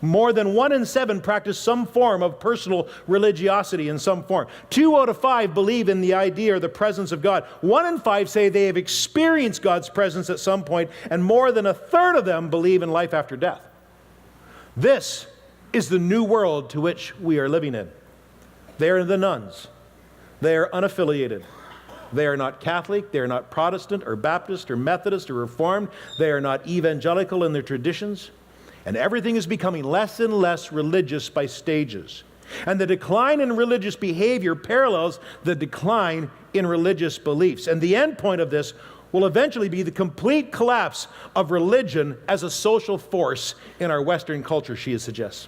More than 1 in 7 practice some form of personal religiosity in some form. 2 out of 5 believe in the idea or the presence of God. 1 in 5 say they have experienced God's presence at some point, and more than a third of them believe in life after death. This is the new world to which we are living in. They are the nuns. They are unaffiliated. They are not Catholic, they are not Protestant or Baptist or Methodist or Reformed. They are not evangelical in their traditions. And everything is becoming less and less religious by stages. And the decline in religious behavior parallels the decline in religious beliefs. And the end point of this will eventually be the complete collapse of religion as a social force in our Western culture, she suggests.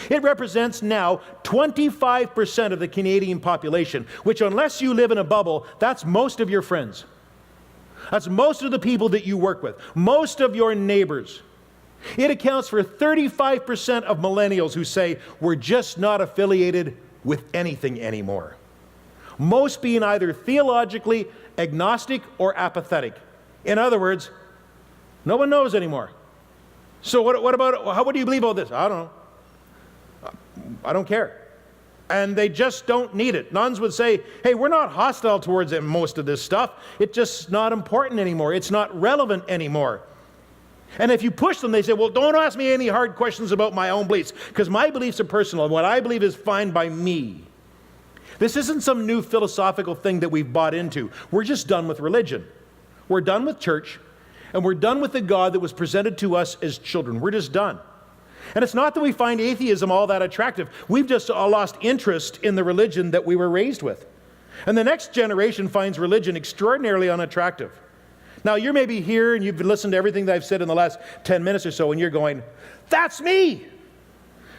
It represents now 25% of the Canadian population, which, unless you live in a bubble, that's most of your friends. That's most of the people that you work with, most of your neighbors. It accounts for 35% of millennials who say, we're just not affiliated with anything anymore. Most being either theologically agnostic or apathetic. In other words, no one knows anymore. So what do you believe about this? I don't know. I don't care. And they just don't need it. Nuns would say, hey, we're not hostile towards it, most of this stuff. It's just not important anymore. It's not relevant anymore. And if you push them, they say, well, don't ask me any hard questions about my own beliefs, because my beliefs are personal, and what I believe is fine by me. This isn't some new philosophical thing that we've bought into. We're just done with religion. We're done with church, and we're done with the God that was presented to us as children. We're just done. And it's not that we find atheism all that attractive. We've just lost interest in the religion that we were raised with. And the next generation finds religion extraordinarily unattractive. Now, you're maybe here and you've listened to everything that I've said in the last 10 minutes or so, and you're going, that's me.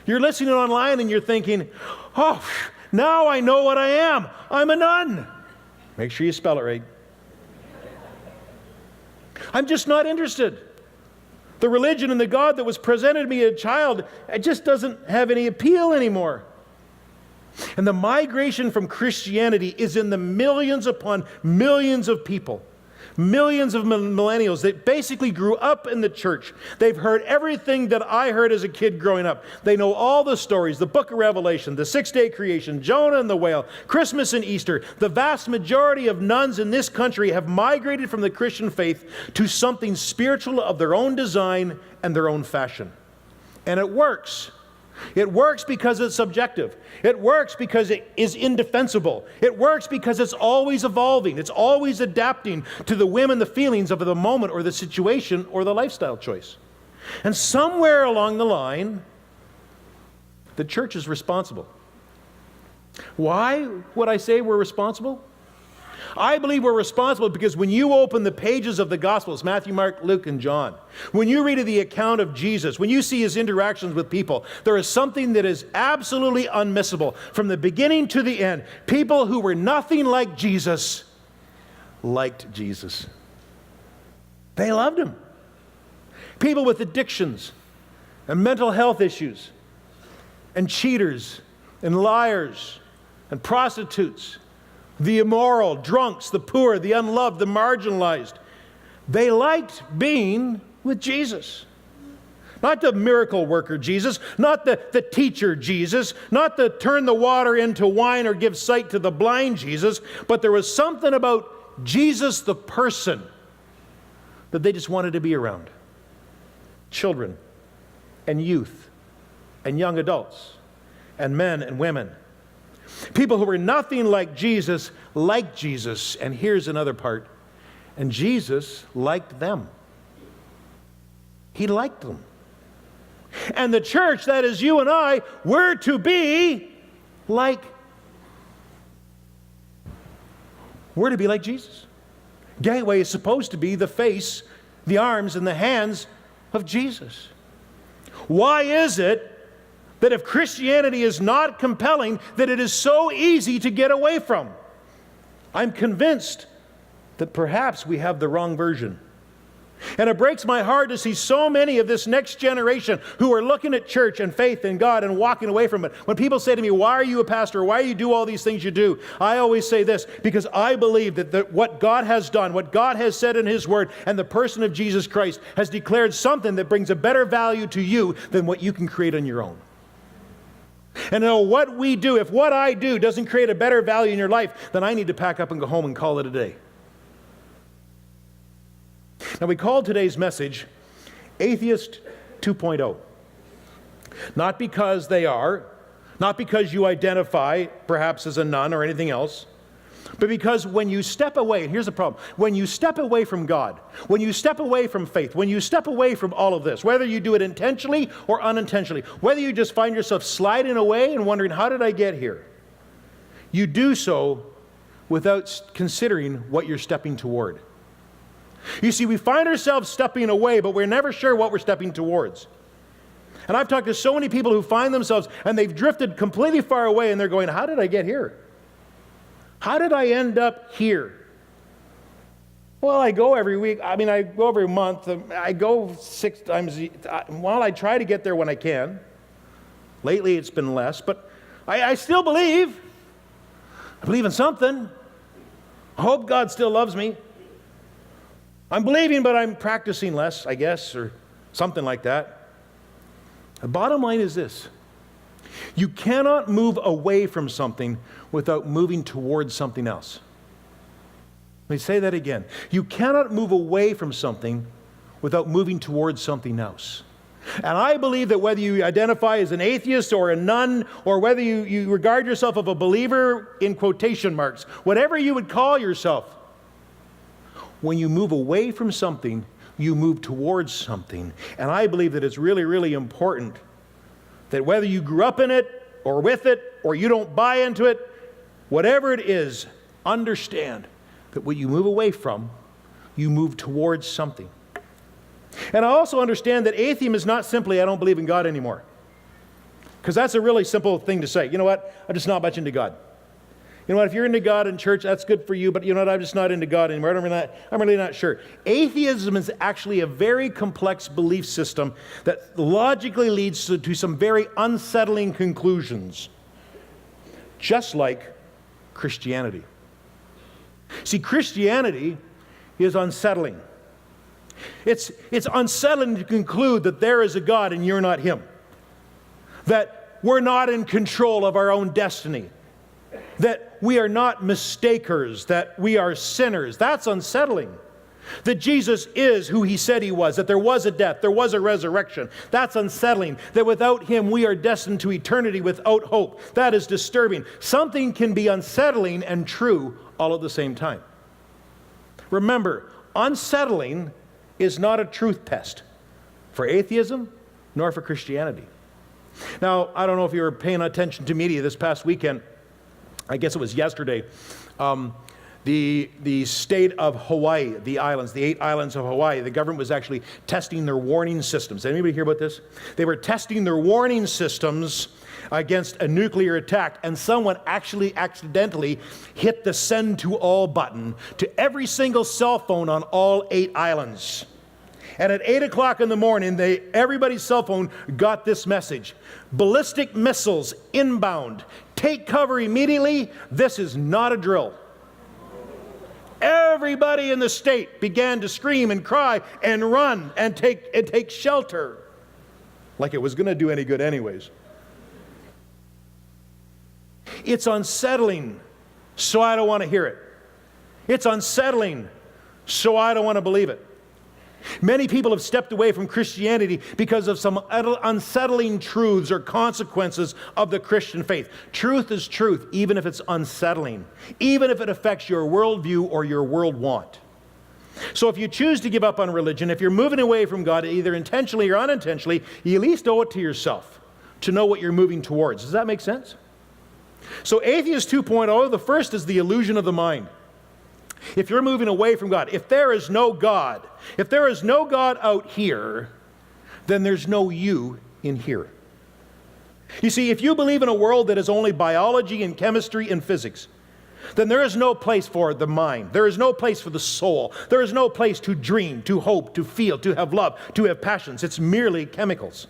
You're listening online and you're thinking, oh, now I know what I am. I'm a nun. Make sure you spell it right. I'm just not interested. The religion and the God that was presented to me as a child, it just doesn't have any appeal anymore. And the migration from Christianity is in the millions upon millions of people. Millions of millennials that basically grew up in the church. They've heard everything that I heard as a kid growing up. They know all the stories, the book of Revelation, the six-day creation, Jonah and the whale, Christmas and Easter. The vast majority of nuns in this country have migrated from the Christian faith to something spiritual of their own design and their own fashion. And it works. It works because it's subjective. It works because it is indefensible. It works because it's always evolving. It's always adapting to the whim and the feelings of the moment or the situation or the lifestyle choice. And somewhere along the line, the church is responsible. Why would I say we're responsible? I believe we're responsible because when you open the pages of the Gospels, Matthew, Mark, Luke, and John, when you read the account of Jesus, when you see his interactions with people, there is something that is absolutely unmissable. From the beginning to the end, people who were nothing like Jesus liked Jesus. They loved him. People with addictions and mental health issues and cheaters and liars and prostitutes, the immoral, drunks, the poor, the unloved, the marginalized. They liked being with Jesus. Not the miracle worker Jesus, not the teacher Jesus, not the turn the water into wine or give sight to the blind Jesus, but there was something about Jesus the person that they just wanted to be around. Children and youth and young adults and men and women. People who were nothing like Jesus liked Jesus. And here's another part. And Jesus liked them. He liked them. And the church, that is you and I, we're to be like Jesus. Gateway is supposed to be the face, the arms, and the hands of Jesus. Why is it that if Christianity is not compelling, that it is so easy to get away from? I'm convinced that perhaps we have the wrong version. And it breaks my heart to see so many of this next generation who are looking at church and faith and God and walking away from it. When people say to me, why are you a pastor? Why do you do all these things you do? I always say this, because I believe that what God has done, what God has said in his word, and the person of Jesus Christ has declared something that brings a better value to you than what you can create on your own. And what we do, if what I do doesn't create a better value in your life, then I need to pack up and go home and call it a day. Now, we call today's message Atheist 2.0. Not because they are, not because you identify perhaps as a nun or anything else, but because when you step away, and here's the problem, when you step away from God, when you step away from faith, when you step away from all of this, whether you do it intentionally or unintentionally, whether you just find yourself sliding away and wondering, how did I get here? You do so without considering what you're stepping toward. You see, we find ourselves stepping away, but we're never sure what we're stepping towards. And I've talked to so many people who find themselves, and they've drifted completely far away, and they're going, how did I get here? How did I end up here? Well, I go every week. I go every month. I go 6 times. Well, I try to get there when I can. Lately, it's been less, but I still believe. I believe in something. I hope God still loves me. I'm believing, but I'm practicing less, I guess, or something like that. The bottom line is this. You cannot move away from something without moving towards something else. Let me say that again. You cannot move away from something without moving towards something else. And I believe that whether you identify as an atheist or a nun, or whether you regard yourself as a believer in quotation marks, whatever you would call yourself, when you move away from something, you move towards something. And I believe that it's really, really important that whether you grew up in it or with it or you don't buy into it, whatever it is, understand that when you move away from, you move towards something. And I also understand that atheism is not simply, I don't believe in God anymore. Because that's a really simple thing to say. You know what? I'm just not much into God. You know what? If you're into God in church, that's good for you, but you know what? I'm just not into God anymore. I'm really not sure. Atheism is actually a very complex belief system that logically leads to some very unsettling conclusions. Just like Christianity. See, Christianity is unsettling. It's unsettling to conclude that there is a God and you're not Him. That we're not in control of our own destiny. That we are not mistakers, that we are sinners. That's unsettling. That Jesus is who He said He was, that there was a death, there was a resurrection. That's unsettling. That without Him we are destined to eternity without hope. That is disturbing. Something can be unsettling and true all at the same time. Remember, unsettling is not a truth test for atheism nor for Christianity. Now, I don't know if you were paying attention to media this past weekend. I guess it was yesterday. The state of Hawaii, the islands, the 8 islands of Hawaii, the government was actually testing their warning systems. Anybody hear about this? They were testing their warning systems against a nuclear attack, and someone actually accidentally hit the send to all button to every single cell phone on all 8 islands. And at 8 o'clock in the morning, everybody's cell phone got this message. Ballistic missiles inbound. Take cover immediately. This is not a drill. Everybody in the state began to scream and cry and run and take shelter. Like it was going to do any good anyways. It's unsettling, so I don't want to hear it. It's unsettling, so I don't want to believe it. Many people have stepped away from Christianity because of some unsettling truths or consequences of the Christian faith. Truth is truth, even if it's unsettling, even if it affects your worldview or your world want. So if you choose to give up on religion, if you're moving away from God, either intentionally or unintentionally, you at least owe it to yourself to know what you're moving towards. Does that make sense? So Atheist 2.0, the first is the illusion of the mind. If you're moving away from God, if there is no God out here, then there's no you in here. You see, if you believe in a world that is only biology and chemistry and physics, then there is no place for the mind. There is no place for the soul. There is no place to dream, to hope, to feel, to have love, to have passions. It's merely chemicals.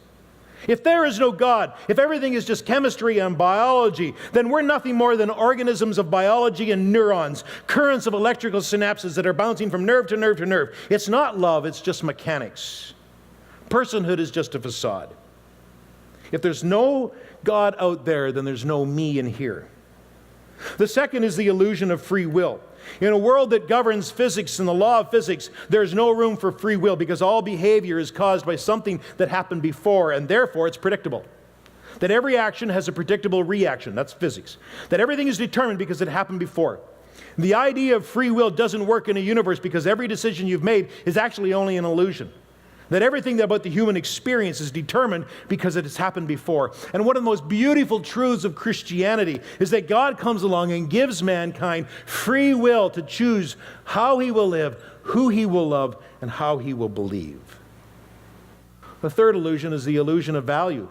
If there is no God, if everything is just chemistry and biology, then we're nothing more than organisms of biology and neurons, currents of electrical synapses that are bouncing from nerve to nerve to nerve. It's not love, it's just mechanics. Personhood is just a facade. If there's no God out there, then there's no me in here. The second is the illusion of free will. In a world that governs physics and the law of physics, there's no room for free will because all behavior is caused by something that happened before, and therefore it's predictable. That every action has a predictable reaction. That's physics. That everything is determined because it happened before. The idea of free will doesn't work in a universe because every decision you've made is actually only an illusion. That everything about the human experience is determined because it has happened before. And one of the most beautiful truths of Christianity is that God comes along and gives mankind free will to choose how he will live, who he will love, and how he will believe. The third illusion is the illusion of value.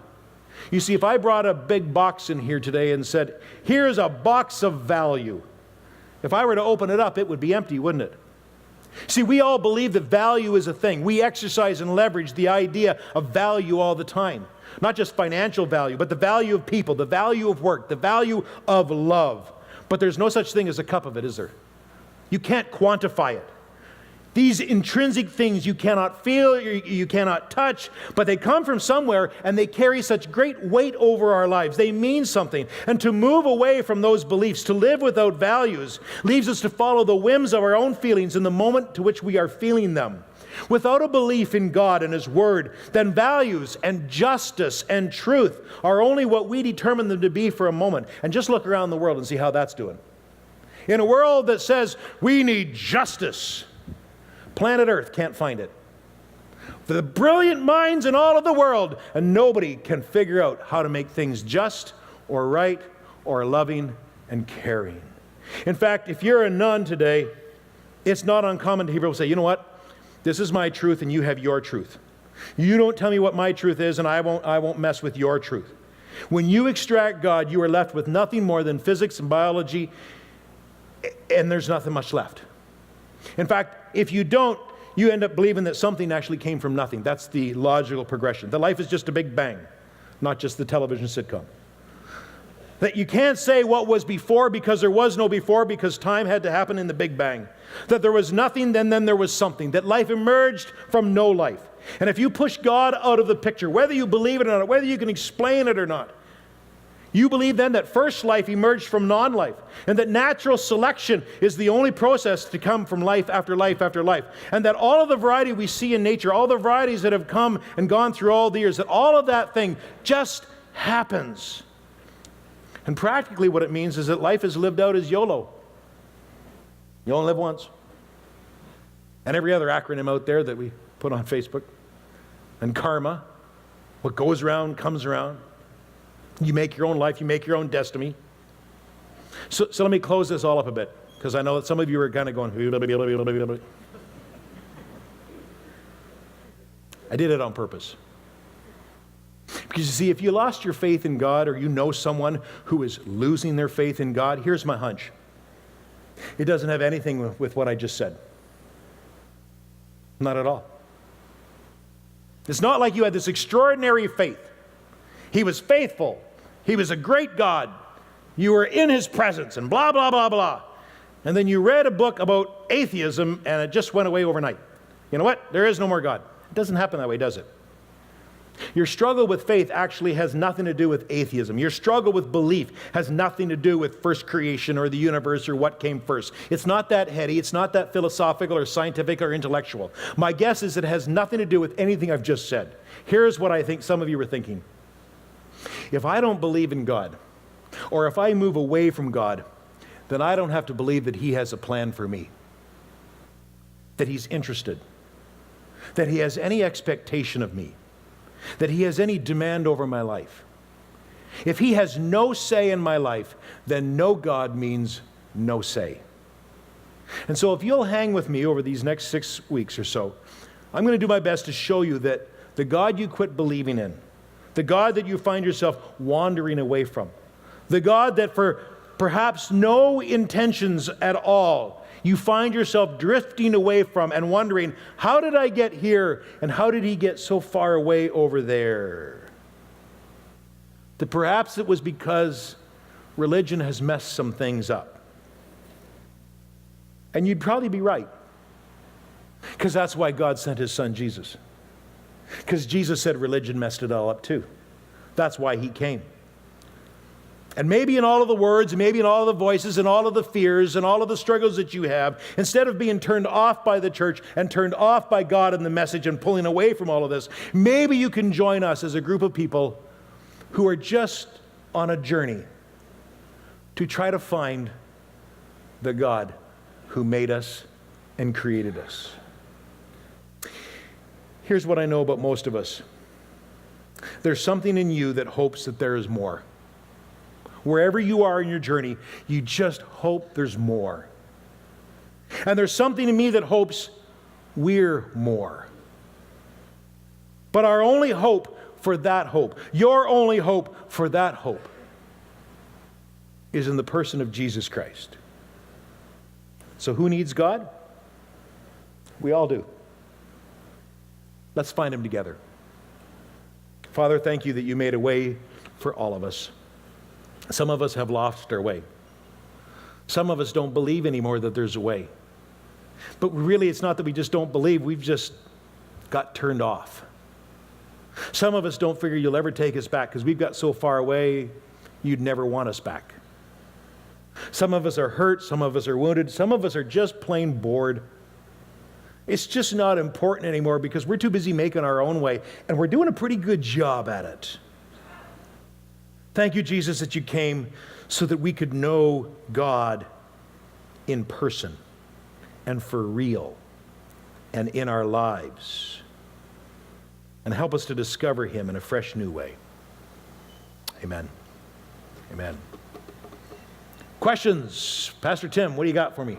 You see, if I brought a big box in here today and said, here's a box of value, if I were to open it up, it would be empty, wouldn't it? See, we all believe that value is a thing. We exercise and leverage the idea of value all the time. Not just financial value, but the value of people, the value of work, the value of love. But there's no such thing as a cup of it, is there? You can't quantify it. These intrinsic things you cannot feel, you cannot touch, but they come from somewhere and they carry such great weight over our lives. They mean something. And to move away from those beliefs, to live without values, leaves us to follow the whims of our own feelings in the moment to which we are feeling them. Without a belief in God and His Word, then values and justice and truth are only what we determine them to be for a moment. And just look around the world and see how that's doing. In a world that says we need justice, planet Earth can't find it. The brilliant minds in all of the world, and nobody can figure out how to make things just or right or loving and caring. In fact, if you're a nun today, it's not uncommon to hear people say, you know what? This is my truth and you have your truth. You don't tell me what my truth is and I won't mess with your truth. When you extract God, you are left with nothing more than physics and biology, and there's nothing much left. In fact, if you don't, you end up believing that something actually came from nothing. That's the logical progression. That life is just a big bang, not just the television sitcom. That you can't say what was before because there was no before because time had to happen in the big bang. That there was nothing, then there was something. That life emerged from no life. And if you push God out of the picture, whether you believe it or not, whether you can explain it or not, you believe then that first life emerged from non-life, and that natural selection is the only process to come from life after life after life, and that all of the variety we see in nature, all the varieties that have come and gone through all the years, that all of that thing just happens. And practically what it means is that life is lived out as YOLO. You only live once. And every other acronym out there that we put on Facebook. And karma, what goes around comes around. You make your own life, you make your own destiny. So let me close this all up a bit, because I know that some of you are kind of going, I did it on purpose. Because you see, if you lost your faith in God, or you know someone who is losing their faith in God, here's my hunch. It doesn't have anything with what I just said. Not at all. It's not like you had this extraordinary faith. He was faithful. He was a great God. You were in His presence and blah, blah, blah, blah. And then you read a book about atheism and it just went away overnight. You know what? There is no more God. It doesn't happen that way, does it? Your struggle with faith actually has nothing to do with atheism. Your struggle with belief has nothing to do with first creation or the universe or what came first. It's not that heady. It's not that philosophical or scientific or intellectual. My guess is it has nothing to do with anything I've just said. Here's what I think some of you are thinking. If I don't believe in God, or if I move away from God, then I don't have to believe that He has a plan for me, that He's interested, that He has any expectation of me, that He has any demand over my life. If He has no say in my life, then no God means no say. And so if you'll hang with me over these next 6 weeks or so, I'm going to do my best to show you that the God you quit believing in, the God that you find yourself wandering away from, the God that for perhaps no intentions at all, you find yourself drifting away from and wondering, how did I get here and how did He get so far away over there? That perhaps it was because religion has messed some things up. And you'd probably be right, because that's why God sent His Son Jesus. Because Jesus said religion messed it all up too. That's why He came. And maybe in all of the words, and maybe in all of the voices, and all of the fears, and all of the struggles that you have, instead of being turned off by the church and turned off by God and the message and pulling away from all of this, maybe you can join us as a group of people who are just on a journey to try to find the God who made us and created us. Here's what I know about most of us. There's something in you that hopes that there is more. Wherever you are in your journey, you just hope there's more. And there's something in me that hopes we're more. But our only hope for that hope, your only hope for that hope, is in the person of Jesus Christ. So who needs God? We all do. Let's find him together. Father, thank you that you made a way for all of us. Some of us have lost our way. Some of us don't believe anymore that there's a way. But really, it's not that we just don't believe, we've just got turned off. Some of us don't figure you'll ever take us back because we've got so far away, you'd never want us back. Some of us are hurt, some of us are wounded, some of us are just plain bored. It's just not important anymore because we're too busy making our own way, and we're doing a pretty good job at it. Thank you, Jesus, that you came so that we could know God in person and for real and in our lives, and help us to discover him in a fresh new way. Amen. Amen. Questions? Pastor Tim, what do you got for me?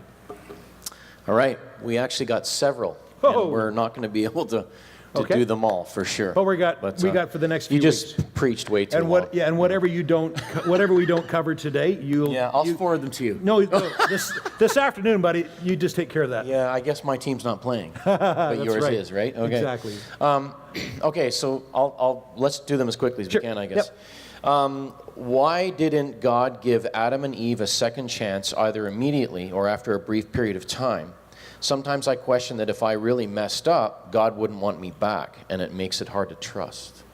All right. We actually got several. Oh. And we're not going to be able to do them all for sure. But we got for the next few weeks. You just preached way too long. Yeah, and whatever we don't cover today, I'll forward them to you. No, this afternoon, buddy, you just take care of that. Yeah, I guess my team's not playing, but yours right. is, right? Okay. Exactly. Okay, so let's do them as quickly as we can, I guess. Yep. Why didn't God give Adam and Eve a second chance either immediately or after a brief period of time? Sometimes I question that if I really messed up, God wouldn't want me back, and it makes it hard to trust.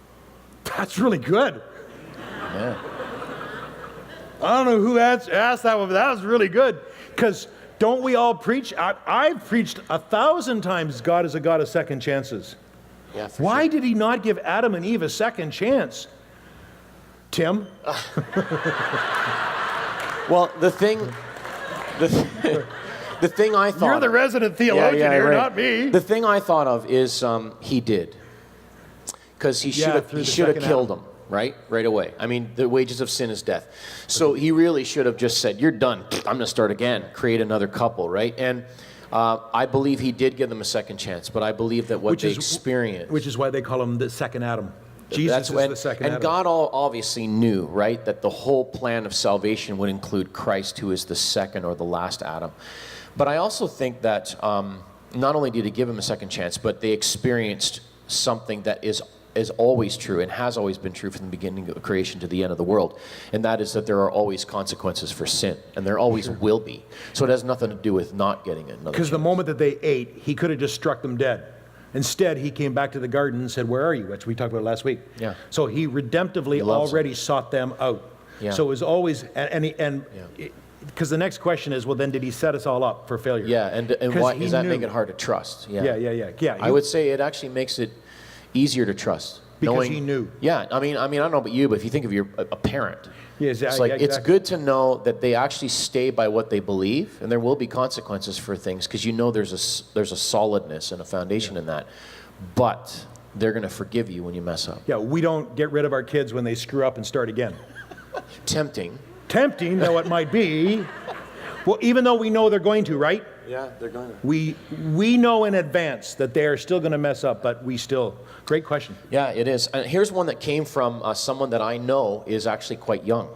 That's really good. Yeah. I don't know who asked that one, but that was really good. Because don't we all preach? I've preached 1,000 times God is a God of second chances. Yeah, Why did he not give Adam and Eve a second chance? Tim? Well, the thing I thought... You're the resident theologian here, right. not me. The thing I thought of is he did. Because he should have killed him, right away. I mean, the wages of sin is death. So he really should have just said, you're done. I'm going to start again. Create another couple, right? And I believe he did give them a second chance, but I believe that what they experienced... Which is why they call him the second Adam. Jesus is the second Adam. And God obviously knew, right, that the whole plan of salvation would include Christ, who is the second or the last Adam. But I also think that not only did he give him a second chance, but they experienced something that is always true and has always been true from the beginning of creation to the end of the world. And that is that there are always consequences for sin. And there always will be. So it has nothing to do with not getting another chance. Because the moment that they ate, he could have just struck them dead. Instead, he came back to the garden and said, where are you? Which we talked about last week. Yeah. So he redemptively already sought them out. Yeah. So it was always, because the next question is, well, then did he set us all up for failure? Yeah, and why does that make it hard to trust? Yeah. I would say it actually makes it easier to trust. Because he knew. Yeah, I mean, I don't know about you, but if you think of a parent, it's like it's good to know that they actually stay by what they believe, and there will be consequences for things because you know there's a solidness and a foundation in that, but they're going to forgive you when you mess up. Yeah, we don't get rid of our kids when they screw up and start again. Tempting, though it might be. Well, even though we know they're going to, right? Yeah, they're going to. We know in advance that they are still going to mess up, but we still. Great question. Yeah, it is. And here's one that came from someone that I know is actually quite young,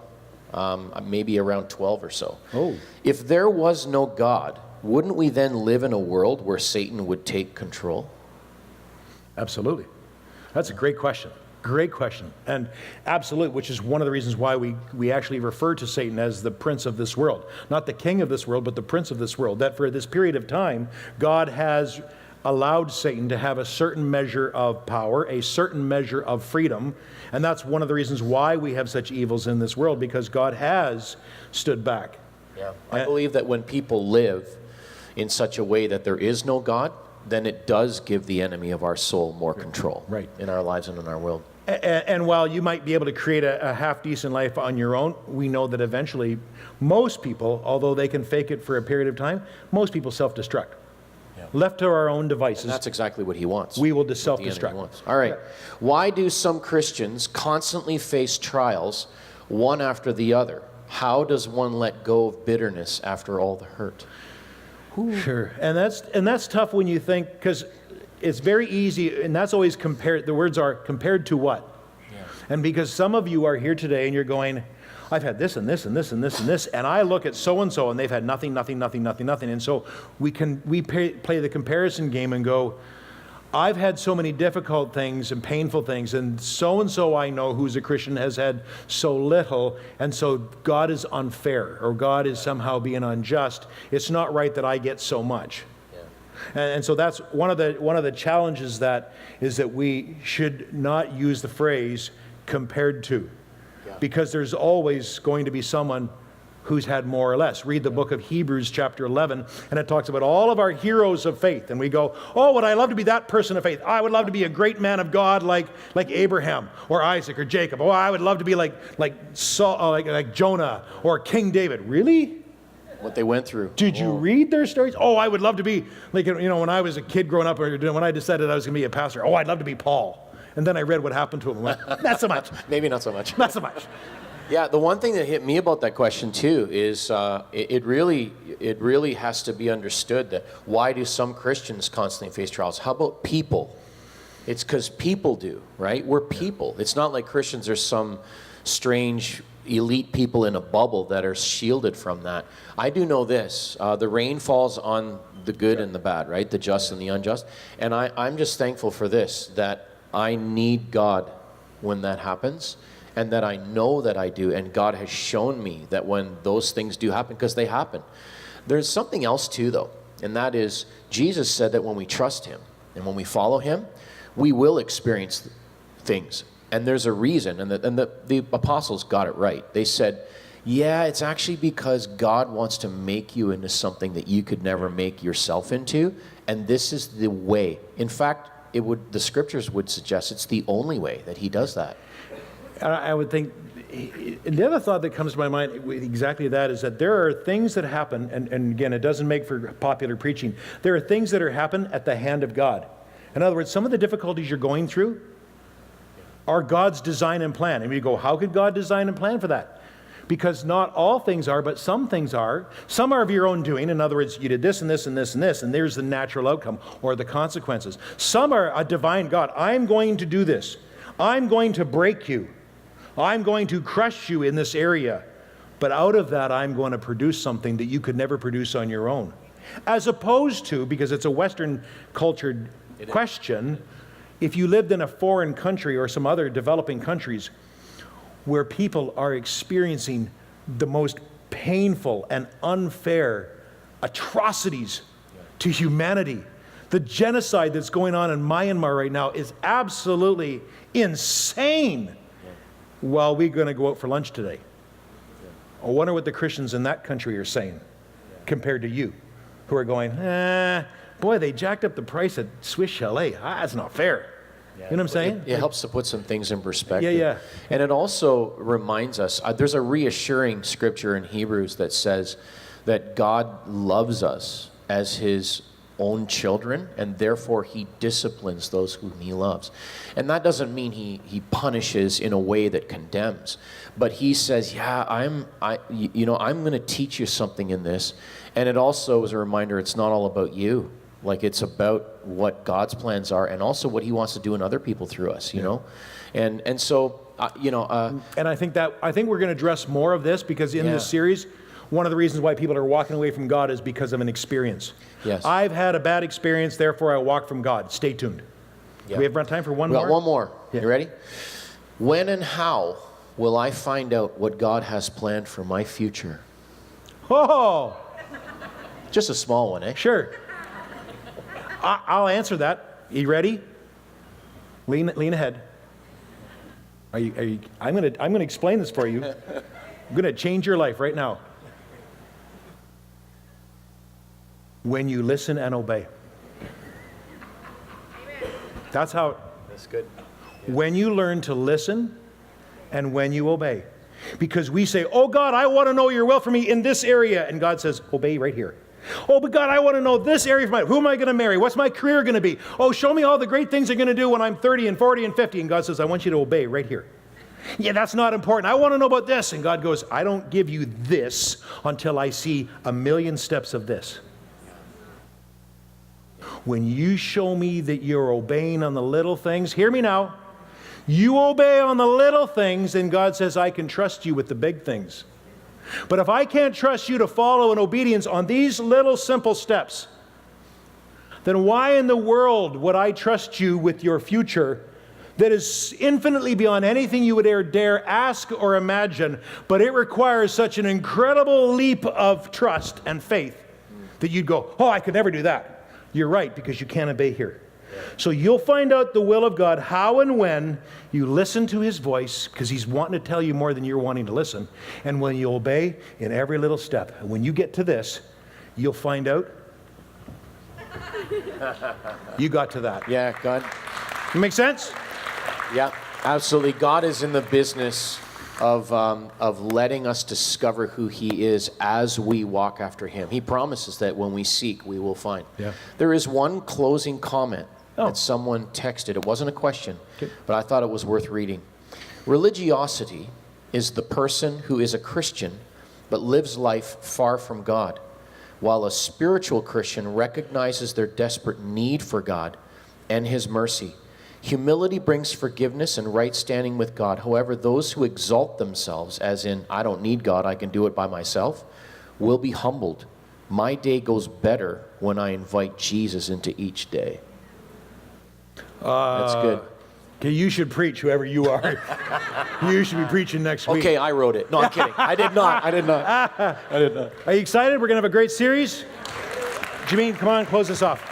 maybe around 12 or so. Oh. If there was no God, wouldn't we then live in a world where Satan would take control? Absolutely. That's a great question. Great question. And absolutely, which is one of the reasons why we actually refer to Satan as the prince of this world. Not the king of this world, but the prince of this world. That for this period of time, God has allowed Satan to have a certain measure of power, a certain measure of freedom. And that's one of the reasons why we have such evils in this world, because God has stood back. Yeah. I believe that when people live in such a way that there is no God, then it does give the enemy of our soul more control right. in our lives and in our world. And while you might be able to create a half-decent life on your own, we know that eventually most people, although they can fake it for a period of time, most people self-destruct. Yeah. Left to our own devices. And that's exactly what he wants. We will self-destruct. All right. Why do some Christians constantly face trials, one after the other? How does one let go of bitterness after all the hurt? Sure. And that's tough when you think, because it's very easy, and that's always compared, the words are compared to what? Yeah. And because some of you are here today and you're going, I've had this and this and this and this and this, and I look at so-and-so and they've had nothing, nothing, nothing, nothing, nothing. And so we play the comparison game and go, I've had so many difficult things and painful things, and so I know who's a Christian has had so little, and so God is unfair, or God is somehow being unjust. It's not right that I get so much. And so that's one of the challenges that is that we should not use the phrase compared to, because there's always going to be someone who's had more or less. Read the book of Hebrews chapter 11, and it talks about all of our heroes of faith, and we go, oh, would I love to be that person of faith? I would love to be a great man of God like Abraham or Isaac or Jacob. Oh, I would love to be like Saul, like Jonah or King David. Really? What they went through. Did you read their stories? Oh, I would love to be, like, when I was a kid growing up, or when I decided I was going to be a pastor, oh, I'd love to be Paul. And then I read what happened to him and went, not so much. Maybe not so much. Not so much. Yeah, the one thing that hit me about that question too is it really has to be understood that why do some Christians constantly face trials? How about people? It's because people do, right? We're people. It's not like Christians are some strange elite people in a bubble that are shielded from that. I do know this, the rain falls on the good and the bad, right? The just and the unjust. And I'm just thankful for this, that I need God when that happens, and that I know that I do, and God has shown me that when those things do happen, because they happen. There's something else too, though, and that is Jesus said that when we trust him and when we follow him, we will experience things. And there's a reason, and the apostles got it right. They said, yeah, it's actually because God wants to make you into something that you could never make yourself into, and this is the way. In fact, the scriptures would suggest it's the only way that he does that. I would think, the other thought that comes to my mind with exactly that is that there are things that happen, and again, it doesn't make for popular preaching. There are things that happen at the hand of God. In other words, some of the difficulties you're going through are God's design and plan. And you go, how could God design and plan for that? Because not all things are, but some things are. Some are of your own doing. In other words, you did this and this and this and this, and there's the natural outcome or the consequences. Some are a divine God. I'm going to do this. I'm going to break you. I'm going to crush you in this area. But out of that, I'm going to produce something that you could never produce on your own. As opposed to, because it's a Western cultured question, if you lived in a foreign country or some other developing countries where people are experiencing the most painful and unfair atrocities to humanity, the genocide that's going on in Myanmar right now is absolutely insane. Well, we're going to go out for lunch today. I wonder what the Christians in that country are saying compared to you, who are going, boy, they jacked up the price at Swiss Chalet. That's not fair. You know what I'm saying? It helps to put some things in perspective. Yeah. And it also reminds us, there's a reassuring scripture in Hebrews that says that God loves us as his own children, and therefore he disciplines those whom he loves. And that doesn't mean he punishes in a way that condemns, but he says, yeah, I'm going to teach you something in this. And it also is a reminder, it's not all about you. Like, it's about what God's plans are, and also what he wants to do in other people through us, you know? And so, and I think we're going to address more of this, because in this series, one of the reasons why people are walking away from God is because of an experience. Yes. I've had a bad experience, therefore I walk from God. Stay tuned. Do we have time for one more? We got one more. Yeah. You ready? When and how will I find out what God has planned for my future? Oh! Just a small one, eh? Sure. I'll answer that. You ready? Lean ahead. Are you? I'm gonna explain this for you. I'm gonna change your life right now. When you listen and obey. That's how. That's good. When you learn to listen and when you obey. Because we say, oh God, I want to know your will for me in this area. And God says, obey right here. Oh, but God, I want to know this area for who am I going to marry? What's my career going to be? Oh, show me all the great things I'm going to do when I'm 30 and 40 and 50. And God says, I want you to obey right here. Yeah, that's not important. I want to know about this. And God goes, I don't give you this until I see 1,000,000 steps of this. When you show me that you're obeying on the little things, hear me now. You obey on the little things, and God says, I can trust you with the big things. But if I can't trust you to follow in obedience on these little simple steps, then why in the world would I trust you with your future that is infinitely beyond anything you would ever dare ask or imagine, but it requires such an incredible leap of trust and faith that you'd go, oh, I could never do that. You're right, because you can't obey here. So you'll find out the will of God how and when you listen to his voice, because he's wanting to tell you more than you're wanting to listen, and when you obey in every little step. And when you get to this, you'll find out you got to that. Yeah, God. Make sense? Yeah, absolutely. God is in the business of letting us discover who he is as we walk after him. He promises that when we seek, we will find. Yeah. There is one closing comment that someone texted. It wasn't a question, but I thought it was worth reading. Religiosity is the person who is a Christian but lives life far from God, while a spiritual Christian recognizes their desperate need for God and his mercy. Humility brings forgiveness and right standing with God. However, those who exalt themselves, as in, I don't need God, I can do it by myself, will be humbled. My day goes better when I invite Jesus into each day. That's good. Okay, you should preach, whoever you are. You should be preaching next week. Okay, I wrote it. No, I'm kidding. I did not. Are you excited? We're going to have a great series. Janine, come on, close this off.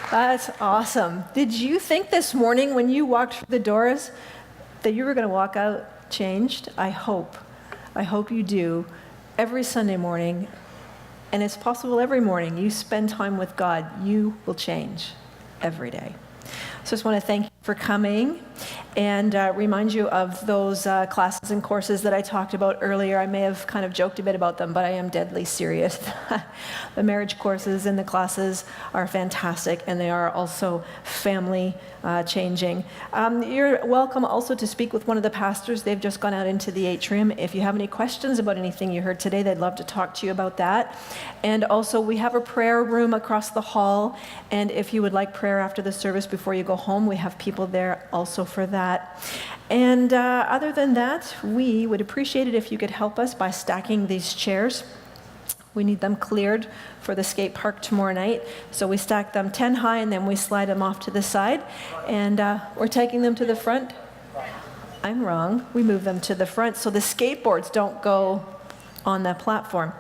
That's awesome. Did you think this morning when you walked through the doors that you were going to walk out changed? I hope. I hope you do. Every Sunday morning, and it's possible every morning, you spend time with God, you will change every day. So I just want to thank you for coming and remind you of those classes and courses that I talked about earlier. I may have kind of joked a bit about them, but I am deadly serious. The marriage courses and the classes are fantastic, and they are also family changing. You're welcome also to speak with one of the pastors. They've just gone out into the atrium. If you have any questions about anything you heard today, they'd love to talk to you about that. And also, we have a prayer room across the hall, and if you would like prayer after the service before you go home, we have people there also for that. And other than that, we would appreciate it if you could help us by stacking these chairs. We need them cleared for the skate park tomorrow night. So we stack them 10 high and then we slide them off to the side. And we're taking them to the front. I'm wrong. We move them to the front so the skateboards don't go on the platform.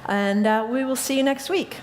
And we will see you next week.